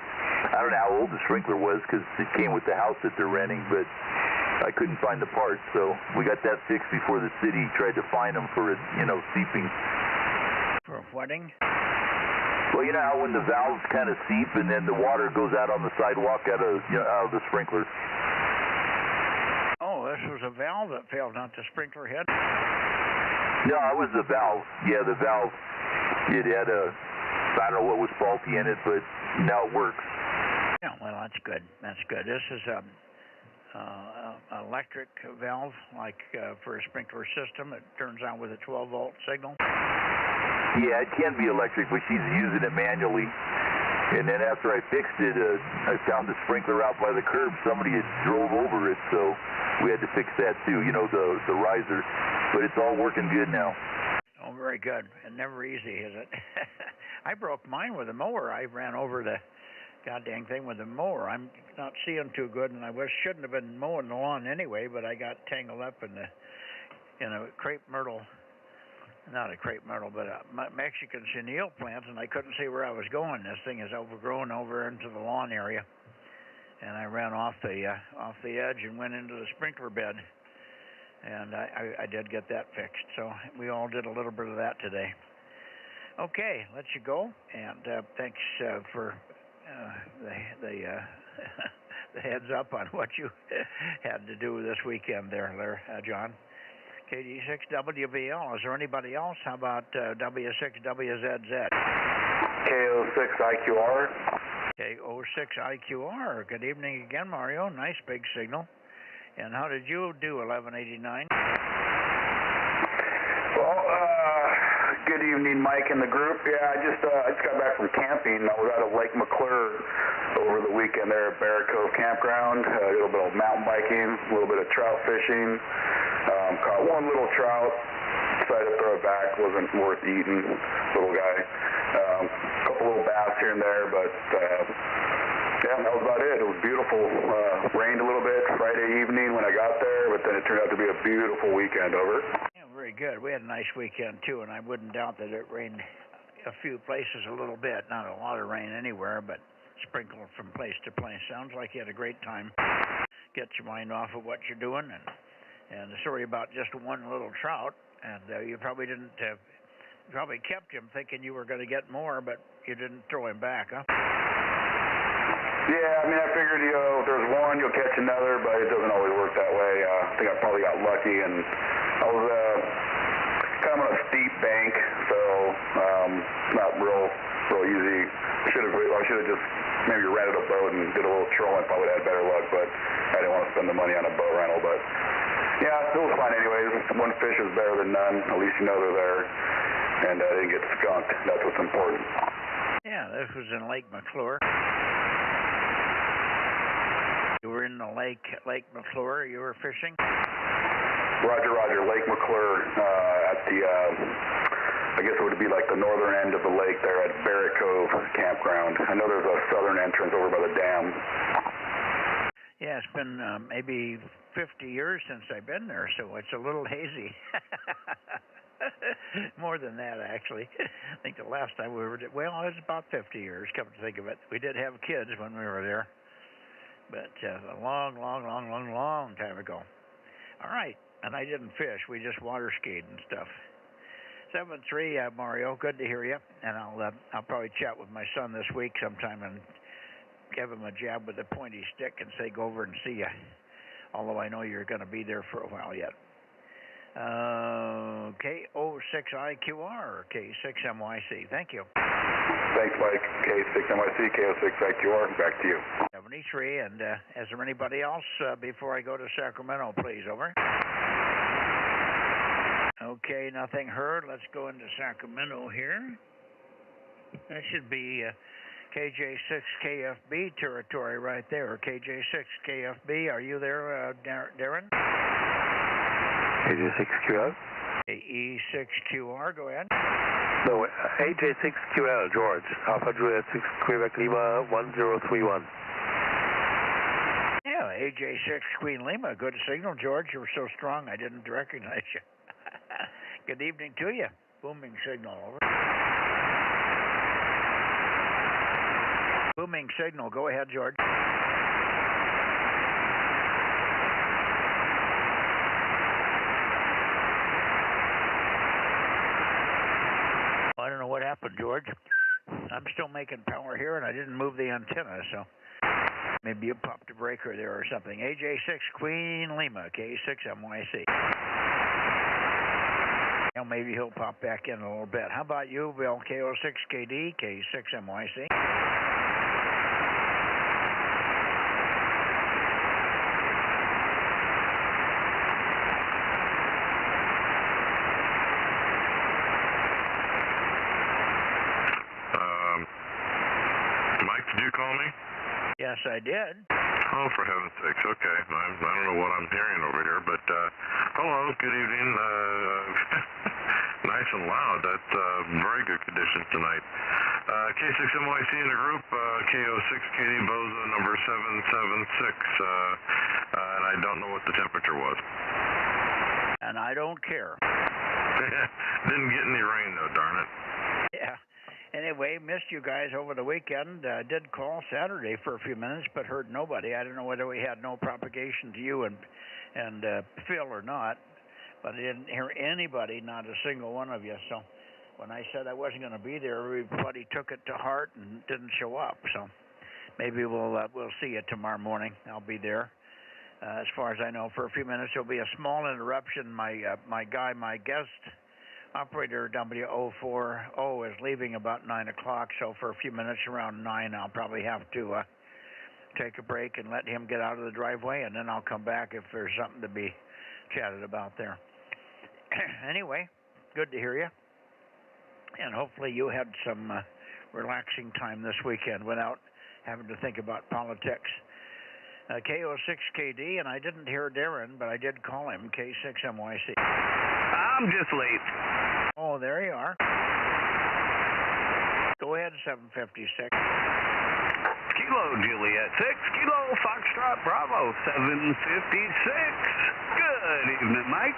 I don't know how old the sprinkler was because it came with the house that they're renting, but I couldn't find the parts, so we got that fixed before the city tried to fine them for it, seeping. For flooding? Well, you know how when the valves kind of seep and then the water goes out on the sidewalk out of the sprinkler? Oh, this was a valve that failed, not the sprinkler head? No, it was the valve. Yeah, the valve. It had I don't know what was faulty in it, but now it works. Yeah, well, that's good. That's good. This is a electric valve, like for a sprinkler system. It turns on with a 12-volt signal. Yeah, it can be electric, but she's using it manually. And then after I fixed it, I found the sprinkler out by the curb. Somebody had drove over it, so we had to fix that too, the riser. But it's all working good now. Oh, very good. And never easy, is it? I broke mine with a mower. I ran over the goddamn thing with a mower. I'm not seeing too good, and I shouldn't have been mowing the lawn anyway, but I got tangled up in a crepe myrtle. Not a crepe myrtle, but a Mexican chenille plant, and I couldn't see where I was going. This thing is overgrown over into the lawn area, and I ran off the edge and went into the sprinkler bed, and I did get that fixed. So we all did a little bit of that today. Okay, let you go, and thanks for the heads up on what you had to do this weekend there, John. KD6WVL. Is there anybody else? How about W6WZZ? KO6IQR. KO6IQR. Good evening again, Mario. Nice big signal. And how did you do, 1189? Well, good evening, Mike and the group. Yeah, I just got back from camping. I was out of Lake McClure over the weekend there at Bear Cove Campground. A little bit of mountain biking, a little bit of trout fishing. Caught one little trout, decided to throw it back, wasn't worth eating, little guy. A couple little bass here and there, but yeah, that was about it. It was beautiful. Rained a little bit Friday evening when I got there, but then it turned out to be a beautiful weekend. Over. Yeah, very good. We had a nice weekend too, and I wouldn't doubt that it rained a few places a little bit. Not a lot of rain anywhere, but sprinkled from place to place. Sounds like you had a great time. Get your mind off of what you're doing, and sorry about just one little trout, and you probably didn't, probably kept him thinking you were going to get more, but you didn't throw him back, huh? Yeah, I mean, I figured, if there's one, you'll catch another, but it doesn't always work that way. I think I probably got lucky, and I was kind of on a steep bank, so not real easy. I should have just maybe rented a boat and did a little trolling. Probably would have had better luck, but I didn't want to spend the money on a boat rental, but yeah, it was fun anyways. One fish is better than none. At least you know they're there. And I didn't get skunked. That's what's important. Yeah, this was in Lake McClure. You were in the Lake McClure. You were fishing? Roger. Lake McClure at the, I guess it would be like the northern end of the lake there at Barrett Cove Campground. I know there's a southern entrance over by the dam. Yeah, it's been maybe 50 years since I've been there, so it's a little hazy. More than that, actually. I think the last time we were, well, it was about 50 years, come to think of it. We did have kids when we were there. but a long time ago. All right, and I didn't fish. We just water skied and stuff. 7-3, Mario. Good to hear you. And I'll probably chat with my son this week sometime and give him a jab with a pointy stick and say go over and see you. Although I know you're going to be there for a while yet. K06IQR, K6MYC. Thank you. Thanks, Mike. K6MYC, K06IQR. Back to you. 73, and is there anybody else before I go to Sacramento, please? Over. Okay, nothing heard. Let's go into Sacramento here. That should be KJ6KFB territory right there. KJ6KFB, are you there, Darren? AJ6QL? AE6QR, go ahead. No, AJ6QL, George. Alpha Juliet 6, Quebec Lima 1031. Yeah, AJ6 Queen Lima. Good signal, George. You were so strong I didn't recognize you. Good evening to you. Booming signal, over. Booming signal. Go ahead, George. I don't know what happened, George. I'm still making power here, and I didn't move the antenna, so maybe you popped a breaker there or something. AJ6 Queen Lima, K6MYC. Well, maybe he'll pop back in a little bit. How about you, Bill? KO6KD, K6MYC. Mike, did you call me? Yes, I did. Oh, for heaven's sakes. Okay. I don't know what I'm hearing over here, but hello, good evening. Nice and loud. That's very good conditions tonight. K6MYC in the group, KO6KD Bozo number 776, and I don't know what the temperature was. And I don't care. Didn't get any rain, though, darn it. Yeah. Anyway, missed you guys over the weekend. Did call Saturday for a few minutes, but heard nobody. I don't know whether we had no propagation to you and Phil or not, but I didn't hear anybody, not a single one of you. So when I said I wasn't going to be there, everybody took it to heart and didn't show up. So maybe we'll see you tomorrow morning. I'll be there. As far as I know, for a few minutes there'll be a small interruption. My guest operator W040 is leaving about 9 o'clock, so for a few minutes around 9 I'll probably have to take a break and let him get out of the driveway, and then I'll come back if there's something to be chatted about there. Anyway, good to hear you, and hopefully you had some relaxing time this weekend without having to think about politics. KO6KD, and I didn't hear Darren, but I did call him, K6MYC. I'm just late. Oh, there you are. Go ahead, 756. Kilo Juliet 6, Kilo Foxtrot Bravo 756. Good evening, Mike.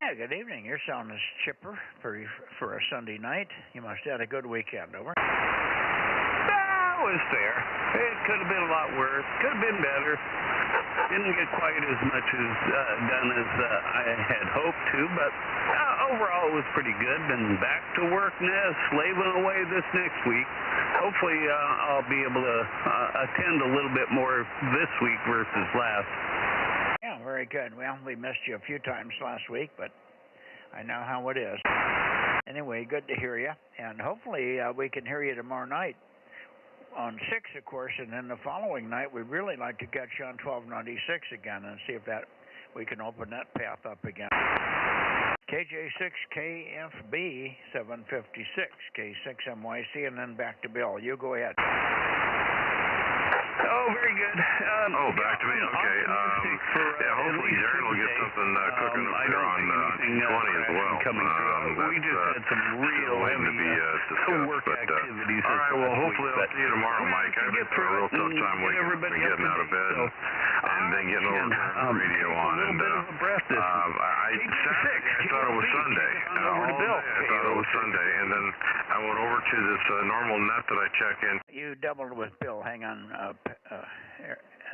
Yeah, good evening. You're sounding chipper for a Sunday night. You must have had a good weekend, over. That was fair. It could have been a lot worse. Could have been better. Didn't get quite as much done as I had hoped to, but overall it was pretty good. Been back to work now, slaving away this next week. Hopefully I'll be able to attend a little bit more this week versus last. Yeah, very good. Well, we missed you a few times last week, but I know how it is. Anyway, good to hear you, and hopefully we can hear you tomorrow night on 6, of course, and then the following night we'd really like to get you on 1296 again and see if we can open that path up again. KJ6KFB 756, K6MYC, and then back to Bill. You go ahead. Oh, very good. Back to me? Okay. Yeah, hopefully Darren will get something cooking up there on 20 as well. We just had some real heavy work activities. All right, well, hopefully I'll see you tomorrow, Mike. I've been through a real tough time waking getting out of bed and then getting over the radio on. And Saturday, I thought it was Sunday. All day I thought it was Sunday. And then I went over to this normal net that I check in. You doubled with Bill. Hang on.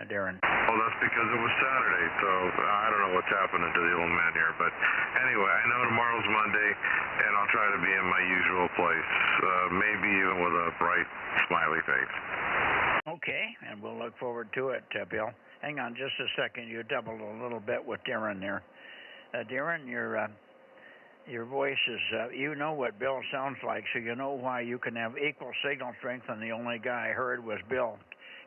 Darren? Well, that's because it was Saturday, so I don't know what's happening to the old man here. But anyway, I know tomorrow's Monday, and I'll try to be in my usual place, maybe even with a bright, smiley face. Okay, and we'll look forward to it, Bill. Hang on just a second. You doubled a little bit with Darren there. Darren, your voice is, you know what Bill sounds like, so you know why you can have equal signal strength, and the only guy I heard was Bill.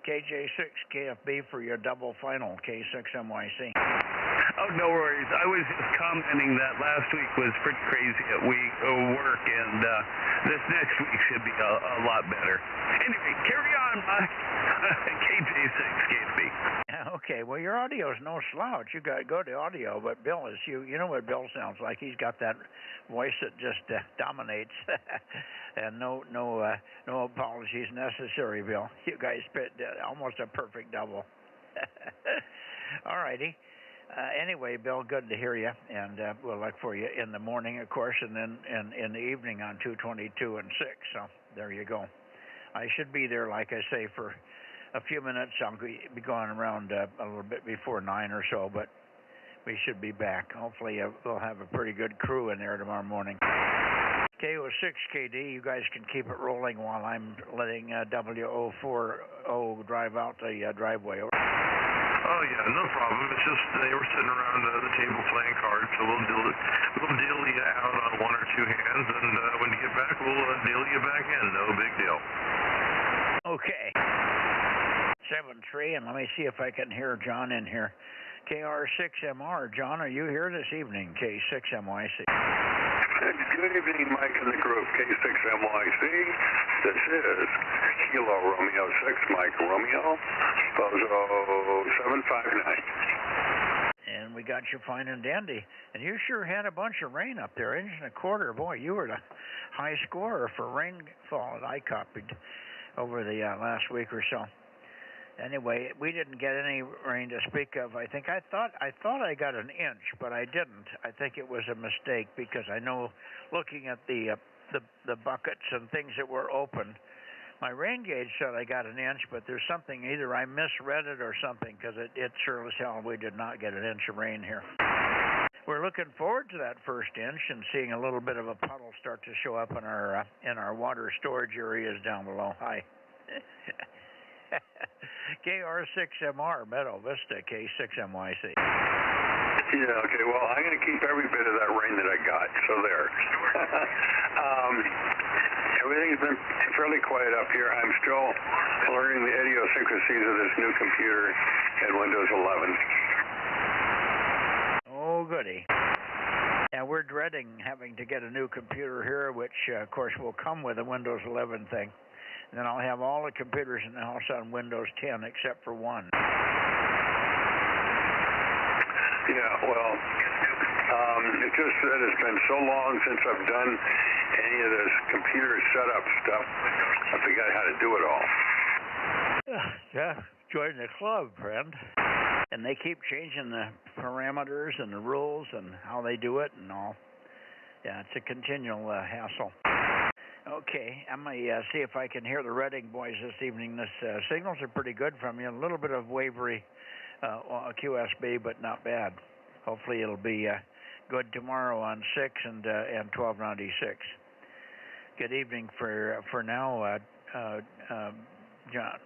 KJ6 KFB for your double final, K6MYC. Oh, no worries. I was just commenting that last week was pretty crazy at work, and this next week should be a lot better. Anyway, carry on, Mike. KJ6 KFB. Okay, well, your audio is no slouch. You got good audio, but Bill is, you know what Bill sounds like. He's got that voice that just dominates. And no apologies necessary, Bill. You guys spit almost a perfect double. All righty. Anyway, Bill, good to hear you, and we'll look for you in the morning, of course, and then in the evening on 222 and 6. So there you go. I should be there, like I say, for a few minutes. I'll be going around a little bit before 9 or so, but we should be back. Hopefully, we'll have a pretty good crew in there tomorrow morning. KO6KD, you guys can keep it rolling while I'm letting WO40 drive out the driveway. Oh, yeah, no problem. It's just they were sitting around the table playing cards, so we'll deal you out on one or two hands, and when you get back, we'll deal you back in. No big deal. Okay. 7-3, and let me see if I can hear John in here. KR6MR, John, are you here this evening? K6MYC. Good evening, Mike and the group, K6MYC. This is Kilo Romeo 6, Mike Romeo, Bozo 759. And we got you fine and dandy. And you sure had a bunch of rain up there, 1.25 inches. Boy, you were the high scorer for rainfall that I copied over the last week or so. Anyway, we didn't get any rain to speak of. I thought I got an inch, but I didn't. I think it was a mistake because I know, looking at the buckets and things that were open, my rain gauge said I got an inch, but there's something, either I misread it or something, because it sure as hell we did not get an inch of rain here. We're looking forward to that first inch and seeing a little bit of a puddle start to show up in our water storage areas down below. Hi. KR6MR, Meadow Vista, K6MYC. Yeah, okay, well, I'm going to keep every bit of that rain that I got, so there. Everything's been fairly quiet up here. I'm still learning the idiosyncrasies of this new computer in Windows 11. Oh, goody. Yeah, we're dreading having to get a new computer here, which, of course, will come with a Windows 11 thing. And then I'll have all the computers in the house on Windows 10 except for one. Yeah, well, it's just that it's been so long since I've done any of this computer setup stuff, I forgot how to do it all. Yeah, join the club, friend. And they keep changing the parameters and the rules and how they do it and all. Yeah, it's a continual hassle. Okay, I'm going to see if I can hear the Reading boys this evening. The signals are pretty good from you. A little bit of wavery QSB, but not bad. Hopefully it'll be good tomorrow on 6 and 1296. Good evening for now, John.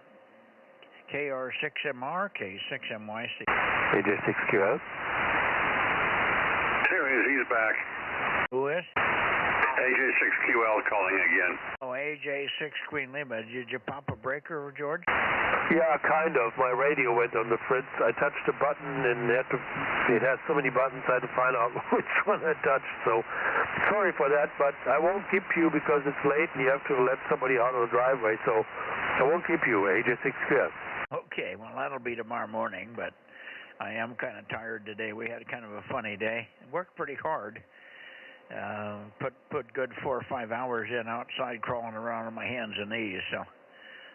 KR6MR, K6MYC. AJ6QS. There he is, he's back. Who is? AJ6QL calling again. Oh, AJ6 Queen Lima. Did you pop a breaker, George? Yeah, kind of. My radio went on the fritz. I touched a button and it has so many buttons I had to find out which one I touched. So sorry for that, but I won't keep you because it's late and you have to let somebody out of the driveway. So I won't keep you, AJ6QS. Okay, well, that'll be tomorrow morning, but I am kind of tired today. We had kind of a funny day. Worked pretty hard. Put good 4 or 5 hours in outside crawling around on my hands and knees, so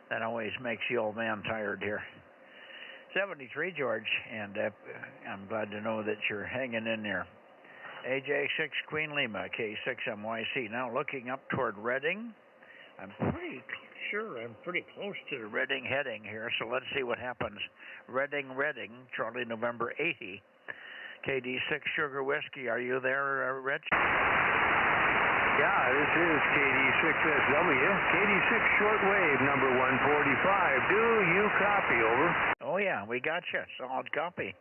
that always makes the old man tired here. 73, George, and I'm glad to know that you're hanging in there. AJ6 Queen Lima, K6MYC. Now looking up toward Reading. I'm pretty sure. I'm pretty close to the Reading heading here, so let's see what happens. Reading, Charlie November 80. KD6 Sugar Whiskey, are you there, Rich? Yeah, this is KD6SW, KD6 shortwave, number 145. Do you copy, over? Oh, yeah, we got you. Solid copy.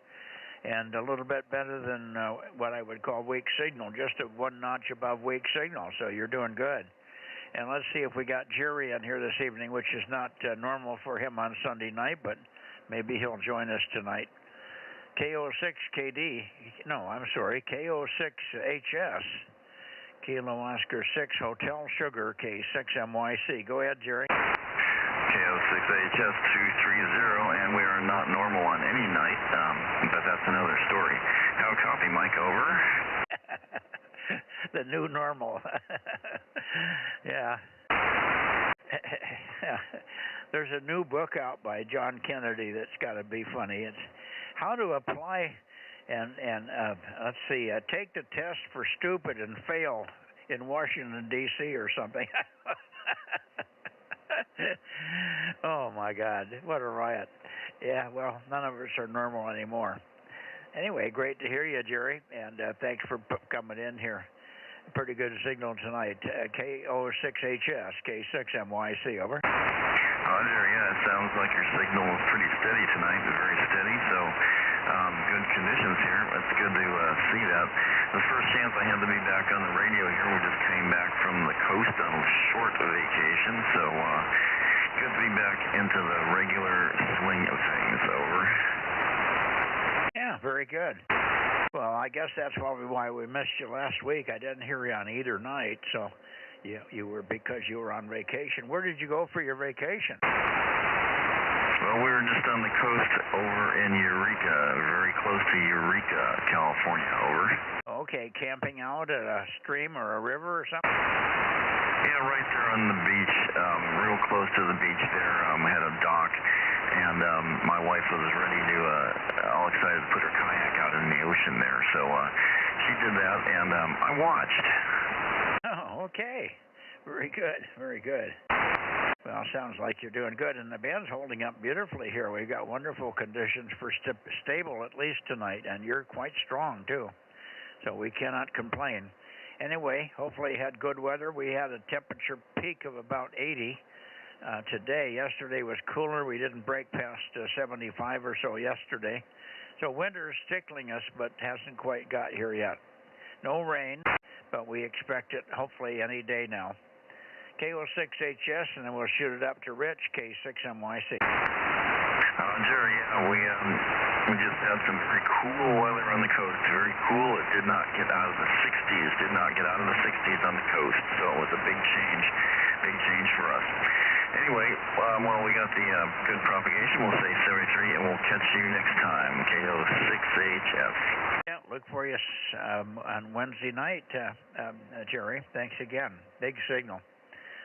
And a little bit better than what I would call weak signal, just one notch above weak signal, so you're doing good. And let's see if we got Jerry in here this evening, which is not normal for him on Sunday night, but maybe he'll join us tonight. KO6KD, no, I'm sorry, KO6HS, Kilo Oscar 6 Hotel Sugar, K6MYC. Go ahead, Jerry. KO6HS 230, and we are not normal on any night, but that's another story. How copy, Mike, over? The new normal. Yeah. There's a new book out by John Kennedy that's got to be funny. It's how to apply and let's see, take the test for stupid and fail in Washington, D.C. or something. Oh, my God. What a riot. Yeah, well, none of us are normal anymore. Anyway, great to hear you, Jerry, and thanks for coming in here. Pretty good signal tonight. KO6HS, K6MYC, over. Roger, yeah, it sounds like your signal is pretty steady tonight, very steady, so good conditions here. It's good to see that. The first chance I had to be back on the radio here, we just came back from the coast on a short vacation, so good to be back into the regular swing of things, over. Yeah, very good. Well, I guess that's probably why we missed you last week. I didn't hear you on either night, so you were because you were on vacation. Where did you go for your vacation? Well, we were just on the coast over in Eureka, very close to Eureka, California, over. Okay, camping out at a stream or a river or something? Yeah, right there on the beach, real close to the beach there. Had a dock, and my wife was ready to, all excited to put her kayak out in the ocean there. So she did that, and I watched. Oh, okay. Very good, very good. Well, sounds like you're doing good, and the band's holding up beautifully here. We've got wonderful conditions for stable at least tonight, and you're quite strong, too. So we cannot complain. Anyway, hopefully you had good weather. We had a temperature peak of about 80 today. Yesterday was cooler. We didn't break past 75 or so yesterday. So winter's tickling us, but hasn't quite got here yet. No rain, but we expect it hopefully any day now. KO6HS, and then we'll shoot it up to Rich, K6MYC. Jerry, yeah, we just had some very cool weather on the coast. Very cool. It did not get out of the 60s. Did not get out of the 60s on the coast. So it was a big change for us. Anyway, well, we got the good propagation. We'll say 73, and we'll catch you next time. KO6HS. Yeah, look for you on Wednesday night, Jerry. Thanks again. Big signal.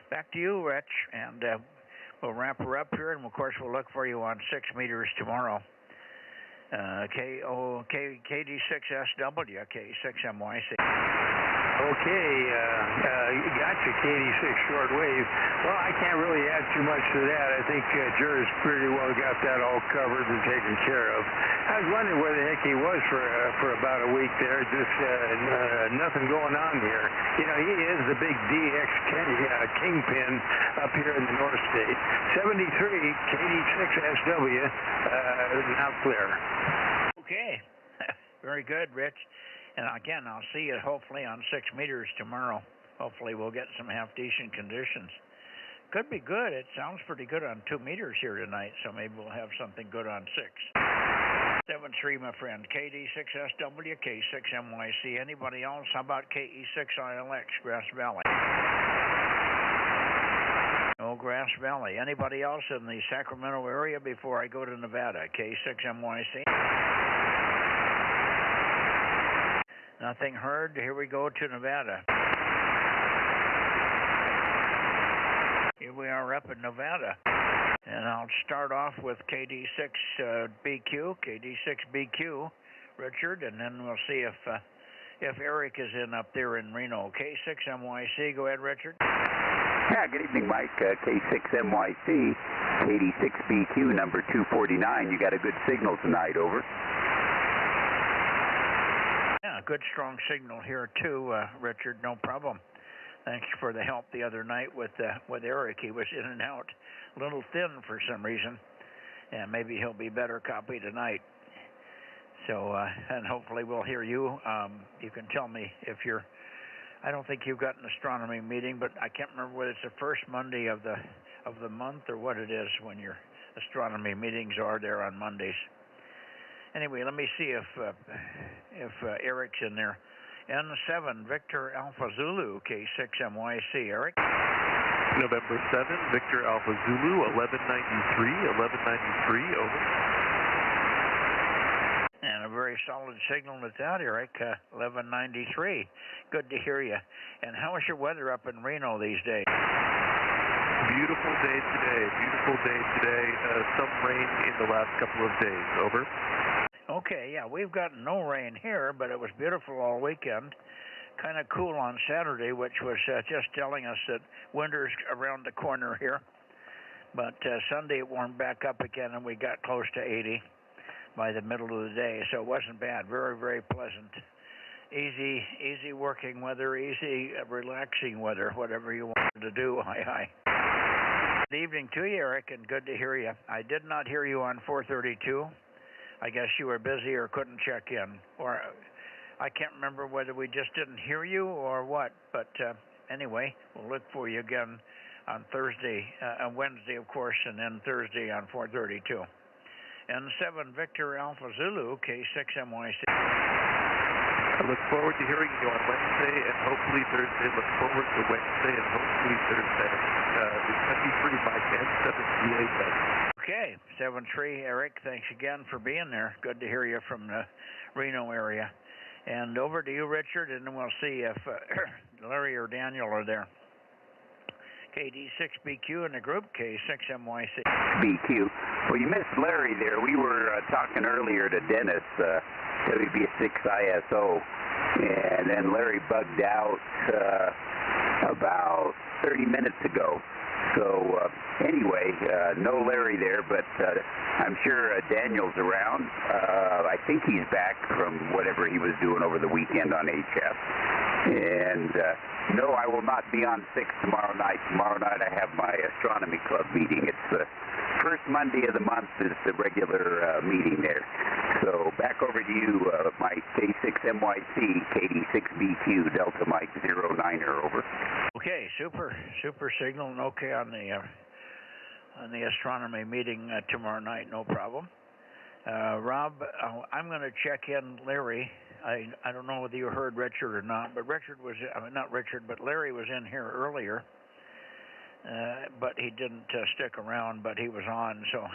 Back to you, Rich, and we'll wrap her up here, and of course we'll look for you on 6 meters tomorrow. KD6SW, K6MYC. Okay, gotcha, KD6 shortwave. Well, I can't really add too much to that. I think Jerry's pretty well got that all covered and taken care of. I was wondering where the heck he was for about a week there. Just nothing going on here. You know, he is the big DX kingpin up here in the North State. 73, KD6SW, now clear. Okay, very good, Rich. And again, I'll see you hopefully on 6 meters tomorrow. Hopefully we'll get some half-decent conditions. Could be good. It sounds pretty good on 2 meters here tonight, so maybe we'll have something good on 6. 7-3, my friend. KD6SW, K6MYC. Anybody else? How about KE6ILX, Grass Valley? No Grass Valley. Anybody else in the Sacramento area before I go to Nevada? K6MYC. Nothing heard. Here we go to Nevada. Here we are up in Nevada. And I'll start off with KD6BQ, KD6BQ, Richard, and then we'll see if if Eric is in up there in Reno. K6MYC, go ahead, Richard. Yeah, good evening, Mike. K6MYC, 86BQ, number 249. You got a good signal tonight, over. Yeah, good strong signal here too, Richard. No problem. Thanks for the help the other night with Eric. He was in and out, a little thin for some reason, and maybe he'll be better copy tonight. So, and hopefully we'll hear you. You can tell me if you're. I don't think you've got an astronomy meeting, but I can't remember whether it's the first Monday of the month or what it is when your astronomy meetings are there on Mondays. Anyway, let me see if Eric's in there. N7 Victor Alpha Zulu, K6MYC. Eric? November 7 Victor Alpha Zulu, 1193, over. And a very solid signal at that, Eric, 1193. Good to hear you. And how is your weather up in Reno these days? Beautiful day today. Some rain in the last couple of days, over. Okay, yeah, we've got no rain here, but it was beautiful all weekend. Kind of cool on Saturday, which was just telling us that winter's around the corner here. But Sunday it warmed back up again, and we got close to 80 by the middle of the day, so it wasn't bad. Very, very pleasant. Easy working weather, easy relaxing weather, whatever you wanted to do. Hi. Good evening to you, Eric, and good to hear you. I did not hear you on 432. I guess you were busy or couldn't check in, or I can't remember whether we just didn't hear you or what, but anyway, we'll look for you again on Thursday, Wednesday, of course, and then Thursday on 432. N7 Victor Alpha Zulu, K6MYC. I look forward to hearing you on Wednesday and hopefully Thursday. Look forward to Wednesday and hopefully Thursday. It's going to be free, Mike, N738. Okay, 7-3, Eric, thanks again for being there. Good to hear you from the Reno area. And over to you, Richard, and then we'll see if Larry or Daniel are there. KD6BQ in the group, K6MYC. BQ. Well, you missed Larry there. We were talking earlier to Dennis, WB6ISO, and then Larry bugged out about 30 minutes ago. So anyway, no Larry there, but I'm sure Daniel's around. I think he's back from whatever he was doing over the weekend on HF. And no, I will not be on 6 tomorrow night. Tomorrow night I have my astronomy club meeting. It's the first Monday of the month is the regular meeting there. So back over to you, Mike, K6MYC, KD6BQ, Delta Mike 09er, over. Okay, super signal, and okay on the astronomy meeting tomorrow night, no problem. Rob, I'm going to check in Larry. I don't know whether you heard Richard or not, but Richard was, not Richard, but Larry was in here earlier, but he didn't stick around, but he was on, so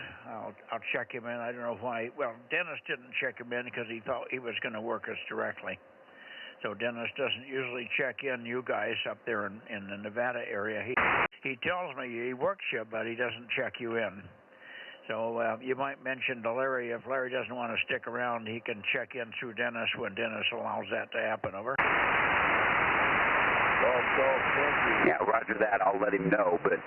I'll check him in. I don't know why. Well, Dennis didn't check him in because he thought he was going to work us directly. So Dennis doesn't usually check in you guys up there in the Nevada area. He tells me he works you, but he doesn't check you in. So you might mention to Larry, if Larry doesn't want to stick around, he can check in through Dennis when Dennis allows that to happen, over. Yeah, roger that. I'll let him know. But,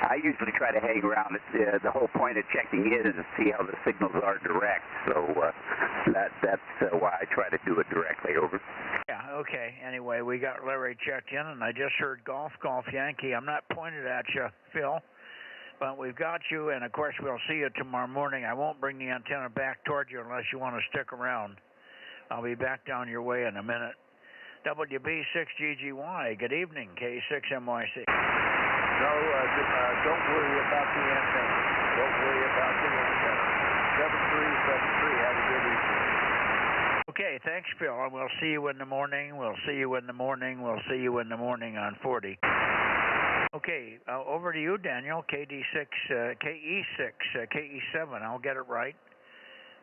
I usually try to hang around. The whole point of checking in is to see how the signals are direct. So that's why I try to do it directly, over. Yeah, okay. Anyway, we got Larry checked in, and I just heard Golf Yankee. I'm not pointed at you, Phil. But we've got you, and of course we'll see you tomorrow morning. I won't bring the antenna back toward you unless you want to stick around. I'll be back down your way in a minute. WB6GGY, good evening, K6MYC. No, don't worry about the antenna. Don't worry about the antenna. 7373, have a good evening. Okay, thanks, Phil. And we'll see you in the morning. We'll see you in the morning. We'll see you in the morning on 40. Okay, over to you, Daniel, KE7, I'll get it right.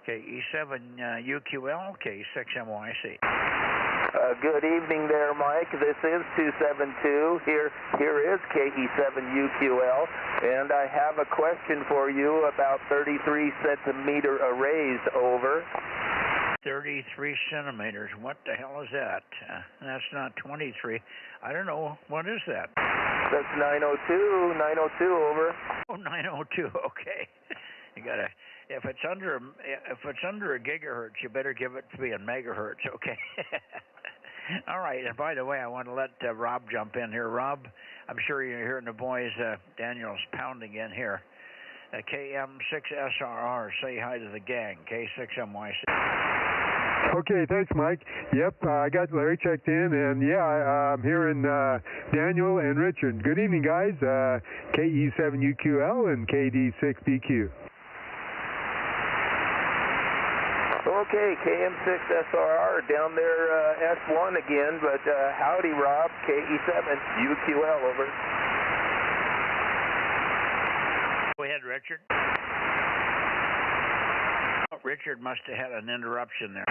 KE7 UQL, K6MYC. Good evening there, Mike. This is 272. Here is KE7UQL, and I have a question for you about 33 centimeter arrays, over. 33 centimeters. What the hell is that? That's not 23. I don't know. What is that? That's 902. 902 over. Oh, 902. Okay. You gotta. If it's under a gigahertz, you better give it to be in megahertz. Okay. All right. And by the way, I want to let Rob jump in here. Rob, I'm sure you're hearing the boys. Daniel's pounding in here. KM6SRR, say hi to the gang. K6MYC. Okay, thanks, Mike. Yep, I got Larry checked in, and yeah, I'm hearing Daniel and Richard. Good evening, guys. KE7UQL and KD6BQ. Okay, KM6SRR down there, S1 again, but howdy, Rob, KE7UQL, over. Go ahead, Richard. Richard must have had an interruption there.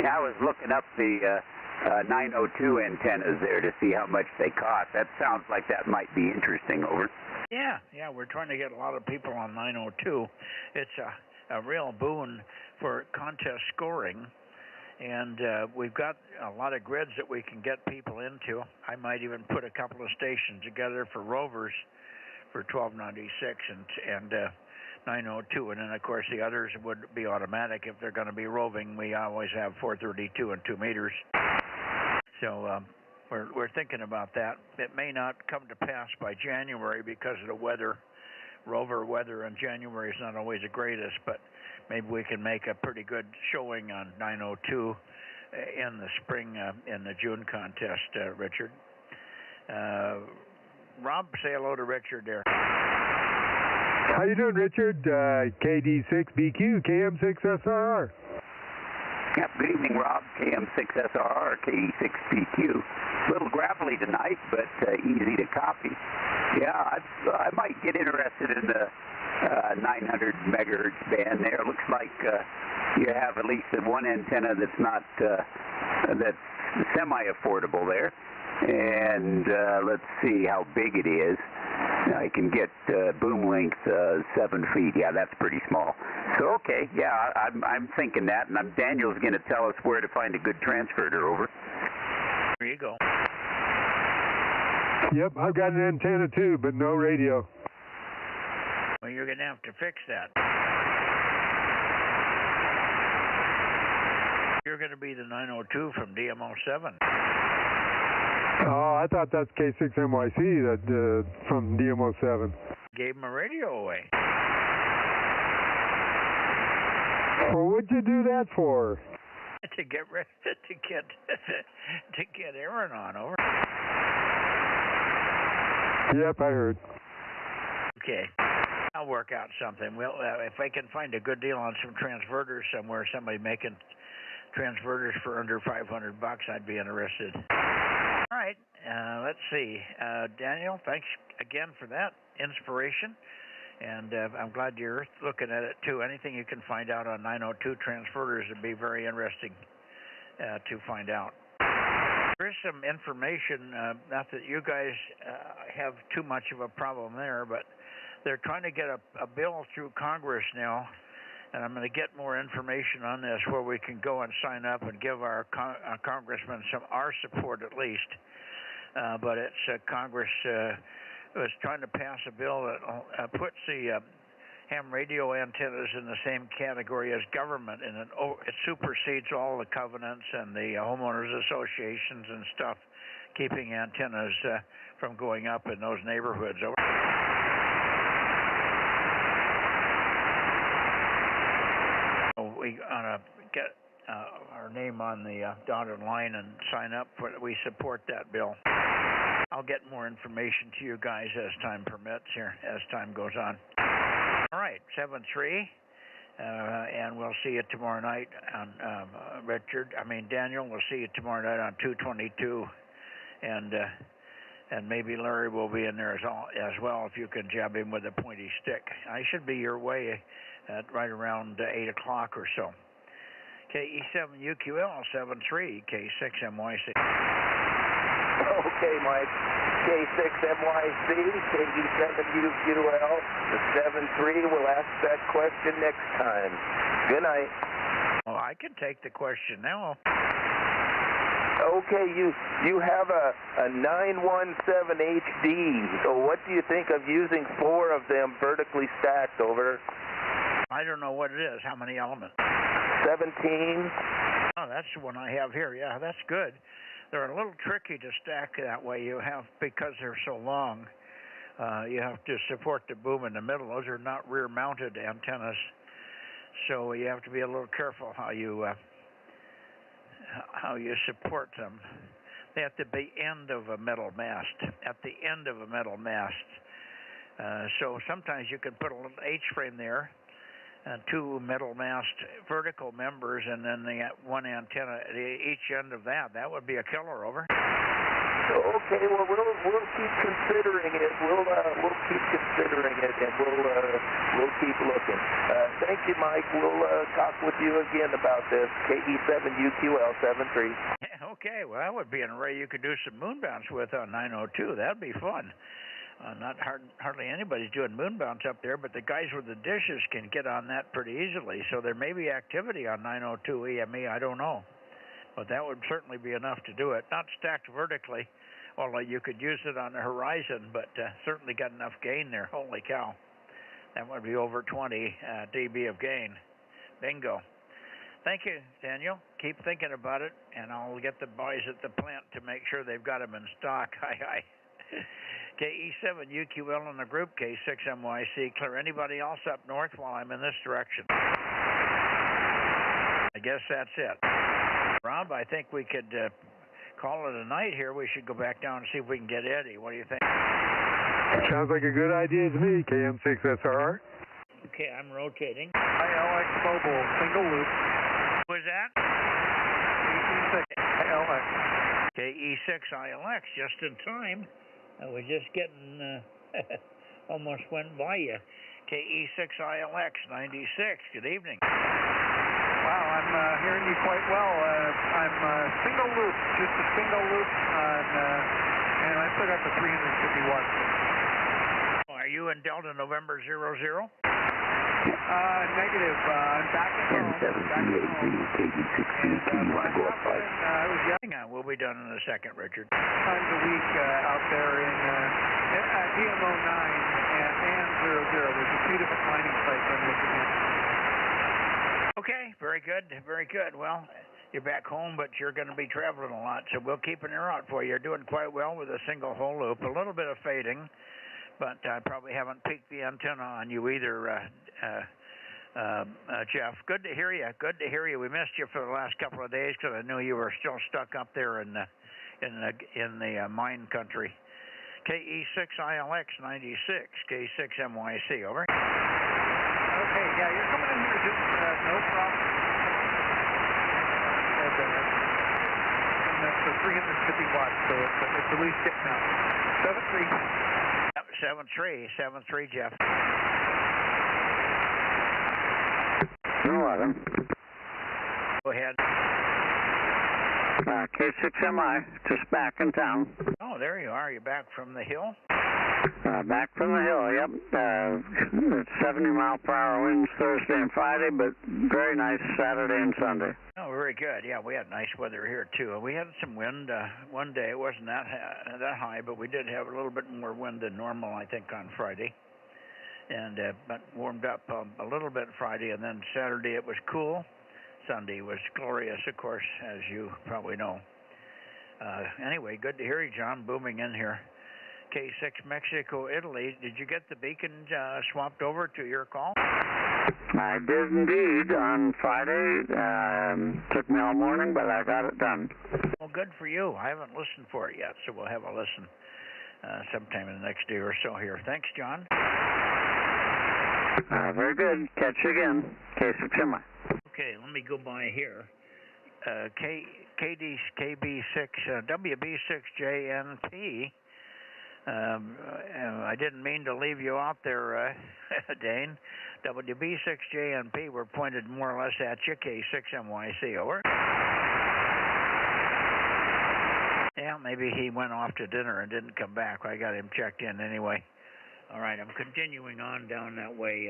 Yeah, I was looking up the 902 antennas there to see how much they cost. That sounds like that might be interesting, over. Yeah, we're trying to get a lot of people on 902. It's a real boon for contest scoring, and we've got a lot of grids that we can get people into. I might even put a couple of stations together for rovers for 1296 and 902, and then of course the others would be automatic if they're going to be roving. We always have 432 and 2 meters. So we're thinking about that. It may not come to pass by January because of the weather. Rover weather in January is not always the greatest, but maybe we can make a pretty good showing on 902 in the spring, in the June contest, Richard. Rob, say hello to Richard there. How you doing, Richard? KD6BQ, KM6SRR. Yep, good evening, Rob. KM6SRR, KE6BQ. A little gravelly tonight, but easy to copy. Yeah, I might get interested in the 900 megahertz band there. Looks like you have at least one antenna that's not that's semi-affordable there. And let's see how big it is. I can get boom length 7 feet. Yeah, that's pretty small. So, okay, yeah, I'm thinking that, and Daniel's going to tell us where to find a good transverter, over. There you go. Yep, I've got an antenna too, but no radio. Well, you're going to have to fix that. You're going to be the 902 from DMO7. Oh, I thought that's K6MYC that from DMO7. Gave him a radio away. Well, what'd you do that for? To get Aaron on, over. Yep, I heard. Okay, I'll work out something. Well, if I can find a good deal on some transverters somewhere, somebody making transverters for under $500, I'd be interested. All right, let's see. Daniel, thanks again for that inspiration, and I'm glad you're looking at it too. Anything you can find out on 902 transverters would be very interesting to find out. There is some information, not that you guys have too much of a problem there, but they're trying to get a bill through Congress now, and I'm going to get more information on this where we can go and sign up and give our congressman our support at least. But it's Congress was trying to pass a bill that puts the ham radio antennas in the same category as government, and it supersedes all the covenants and the homeowners associations and stuff, keeping antennas from going up in those neighborhoods. Over. We ought to get our name on the dotted line and sign up for it. We support that bill. I'll get more information to you guys as time permits here, as time goes on. All right, 7-3, and we'll see you tomorrow night on Daniel, we'll see you tomorrow night on 222, and maybe Larry will be in there as well if you can jab him with a pointy stick. I should be your way at right around 8 o'clock or so. KE7UQL 73, K6MYC. Okay, Mike. K6MYC, KD7UQL, the 73. We'll ask that question next time. Good night. Well, I can take the question now. Okay, you have a 917 HD. So what do you think of using 4 of them vertically stacked? Over. I don't know what it is. How many elements? 17. Oh, that's the one I have here. Yeah, that's good. They're a little tricky to stack that way. You have, because they're so long, you have to support the boom in the middle. Those are not rear-mounted antennas, so you have to be a little careful how you support them. They have to be end of a metal mast, at the end of a metal mast. So sometimes you can put a little H-frame there, 2 metal mast vertical members, and then the one antenna at each end of that. That would be a killer. Over. Okay, well we'll keep considering it. We'll keep considering it, and we'll keep looking. Thank you, Mike. We'll talk with you again about this. KD7UQL73. Yeah, okay, well that would be an array you could do some moon bounce with on 902. That'd be fun. Not hardly anybody's doing moon bounce up there, but the guys with the dishes can get on that pretty easily. So there may be activity on 902 EME. I don't know, but that would certainly be enough to do it. Not stacked vertically, although you could use it on the horizon, but certainly got enough gain there. Holy cow, that would be over 20 dB of gain. Bingo. Thank you, Daniel. Keep thinking about it, and I'll get the boys at the plant to make sure they've got them in stock. Hi. KE7UQL in the group, K6MYC. Clear anybody else up north while I'm in this direction? I guess that's it. Rob, I think we could call it a night here. We should go back down and see if we can get Eddie. What do you think? Sounds like a good idea to me, KM6SRR. Okay, I'm rotating. ILX Mobile, single loop. Who is that? ILX. KE6ILX, just in time. I was just getting, almost went by you. KE6ILX 96, good evening. Wow, I'm hearing you quite well. I'm single loop, just a single loop, and I still got the 350 watts. Are you in Delta November 00? Negative. I'm back at home. Hang on, we'll be done in a second, Richard. Times a week out there in DMO9 and 00. There's a few different mining sites I'm looking at. Okay, very good, very good. Well, you're back home, but you're going to be traveling a lot, so we'll keep an ear out for you. You're doing quite well with a single hole loop. A little bit of fading, but I probably haven't peaked the antenna on you either, Jeff. Good to hear you. Good to hear you. We missed you for the last couple of days because I knew you were still stuck up there in the mine country. KE6ILX 96, K6MYC. Over. Okay, yeah, you're coming in here just no problem. And that's for 350 watts, so it's at least getting out. 73, Jeff. 11. Go ahead. K6MI, just back in town. Oh, there you are. You're back from the hill? Back from the hill, yep. 70-mile-per-hour winds Thursday and Friday, but very nice Saturday and Sunday. Oh, very good. Yeah, we had nice weather here, too. We had some wind one day. It wasn't that high, but we did have a little bit more wind than normal, I think, on Friday. And but warmed up a little bit Friday, and then Saturday it was cool. Sunday was glorious, of course, as you probably know. Anyway, good to hear you, John, booming in here. K6 Mexico, Italy. Did you get the beacon swapped over to your call? I did indeed on Friday. Took me all morning, but I got it done. Well, good for you. I haven't listened for it yet, so we'll have a listen sometime in the next day or so here. Thanks, John. Very good. Catch you again. K6MI. Okay, let me go by here. KB6, WB6JNP. I didn't mean to leave you out there, Dane. WB6JNP, we're pointed more or less at you. K6MYC, over. Yeah, maybe he went off to dinner and didn't come back. I got him checked in anyway. All right, I'm continuing on down that way,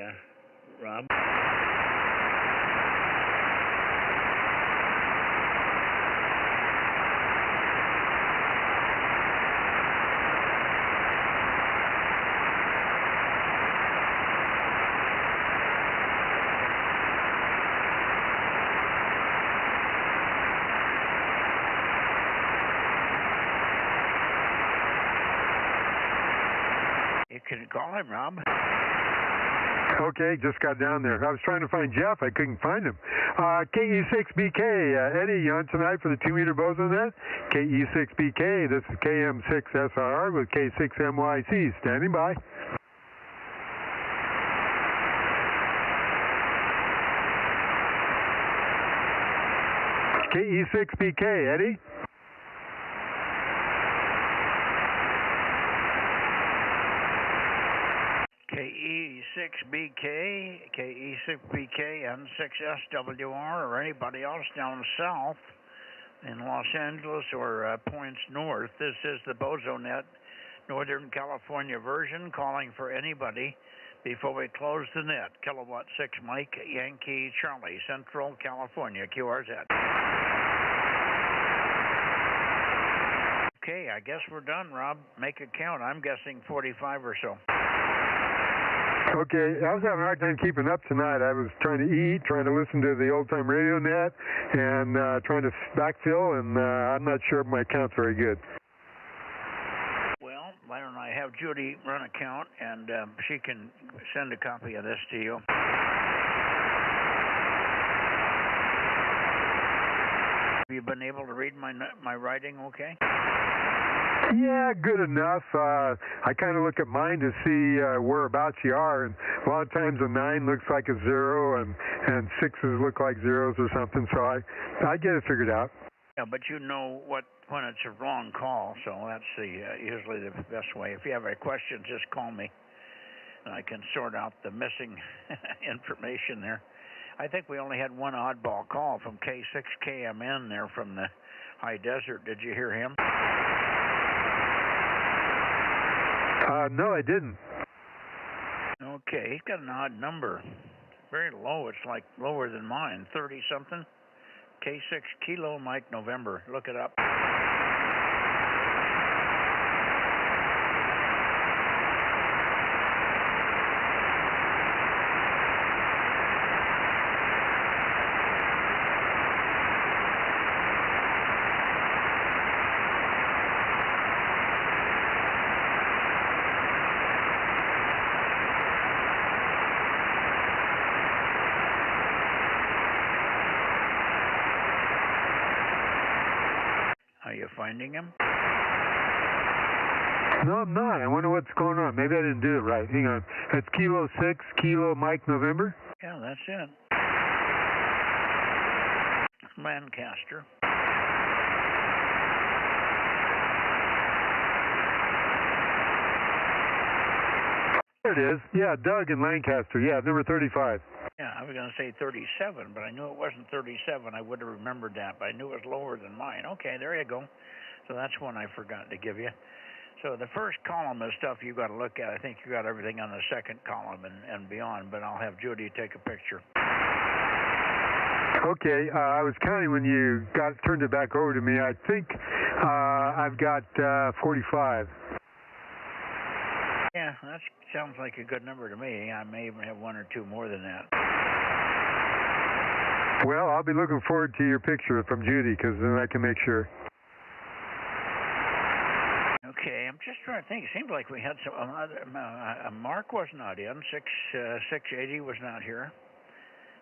Rob. You can call him, Rob. Okay, just got down there. I was trying to find Jeff. I couldn't find him. KE6BK, Eddie, you on tonight for the 2-meter Bozo Net? KE6BK, this is KM6SR with K6MYC. Standing by. KE6BK, Eddie? KE6BK, KE6BK, N6SWR, or anybody else down south in Los Angeles or points north. This is the Bozo Net Northern California version, calling for anybody before we close the net. Kilowatt 6 Mike, Yankee Charlie, Central California, QRZ. Okay, I guess we're done, Rob. Make it count. I'm guessing 45 or so. Okay, I was having a hard time keeping up tonight. I was trying to eat, trying to listen to the old-time radio net, and trying to backfill, and I'm not sure if my count's very good. Well, why don't I have Judy run a count, and she can send a copy of this to you. Have you been able to read my writing okay? Yeah, good enough. I kind of look at mine to see whereabouts you are, and a lot of times a 9 looks like a 0, and 6s look like zeros or something, so I get it figured out. Yeah, but you know when it's a wrong call, so that's usually the best way. If you have any questions, just call me, and I can sort out the missing information there. I think we only had one oddball call from K6KMN there from the high desert. Did you hear him? No, I didn't. Okay, he's got an odd number. Very low. It's like lower than mine, 30-something. K6 Kilo Mike November. Look it up. Are you finding him? No, I'm not. I wonder what's going on. Maybe I didn't do it right. Hang on. That's Kilo 6, Kilo Mike November? Yeah, that's it. Lancaster. There it is. Yeah, Doug in Lancaster. Yeah, number 35. Yeah, I was going to say 37, but I knew it wasn't 37. I would have remembered that, but I knew it was lower than mine. Okay, there you go. So that's one I forgot to give you. So the first column is stuff you got to look at. I think you got everything on the second column and beyond, but I'll have Judy take a picture. Okay, I was counting when you turned it back over to me. I think I've got 45. Yeah, that sounds like a good number to me. I may even have one or two more than that. Well, I'll be looking forward to your picture from Judy, because then I can make sure. Okay, I'm just trying to think. It seems like we had some. Mark was not in. 680 was not here.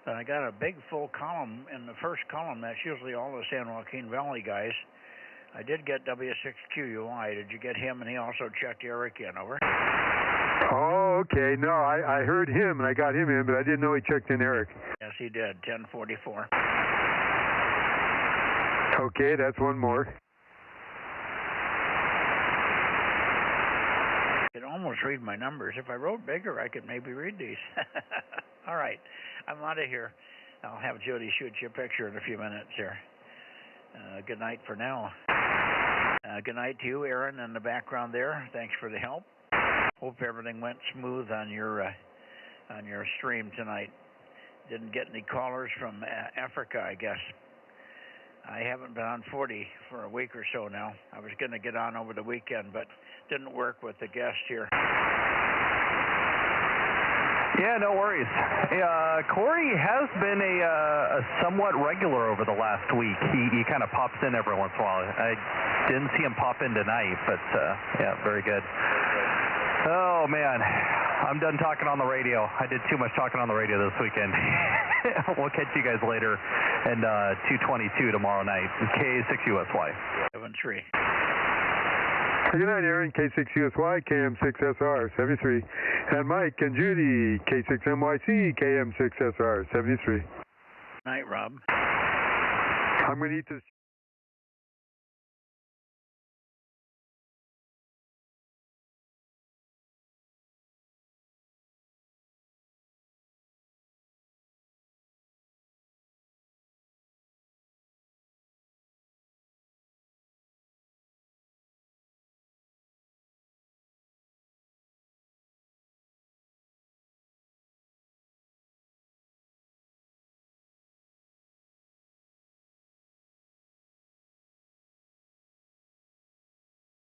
But I got a big full column in the first column. That's usually all the San Joaquin Valley guys. I did get W6QUI. Did you get him? And he also checked Eric in, over. Oh, okay. No, I heard him, and I got him in, but I didn't know he checked in Eric. Yes, he did. 1044. Okay, that's one more. I could almost read my numbers. If I wrote bigger, I could maybe read these. All right. I'm out of here. I'll have Jody shoot you a picture in a few minutes here. Good night for now. Good night to you, Aaron, in the background there. Thanks for the help. Hope everything went smooth on your stream tonight. Didn't get any callers from Africa, I guess. I haven't been on 40 for a week or so now. I was going to get on over the weekend, but didn't work with the guest here. Yeah, no worries. Corey has been a somewhat regular over the last week. He kind of pops in every once in a while. I didn't see him pop in tonight, but yeah, very good. Oh, man. I'm done talking on the radio. I did too much talking on the radio this weekend. We'll catch you guys later and 222 tomorrow night. K6USY. 73. Good night, Aaron. K6USY, KM6SR, 73. And Mike and Judy, K6MYC, KM6SR, 73. Night, Rob. I'm going to eat this.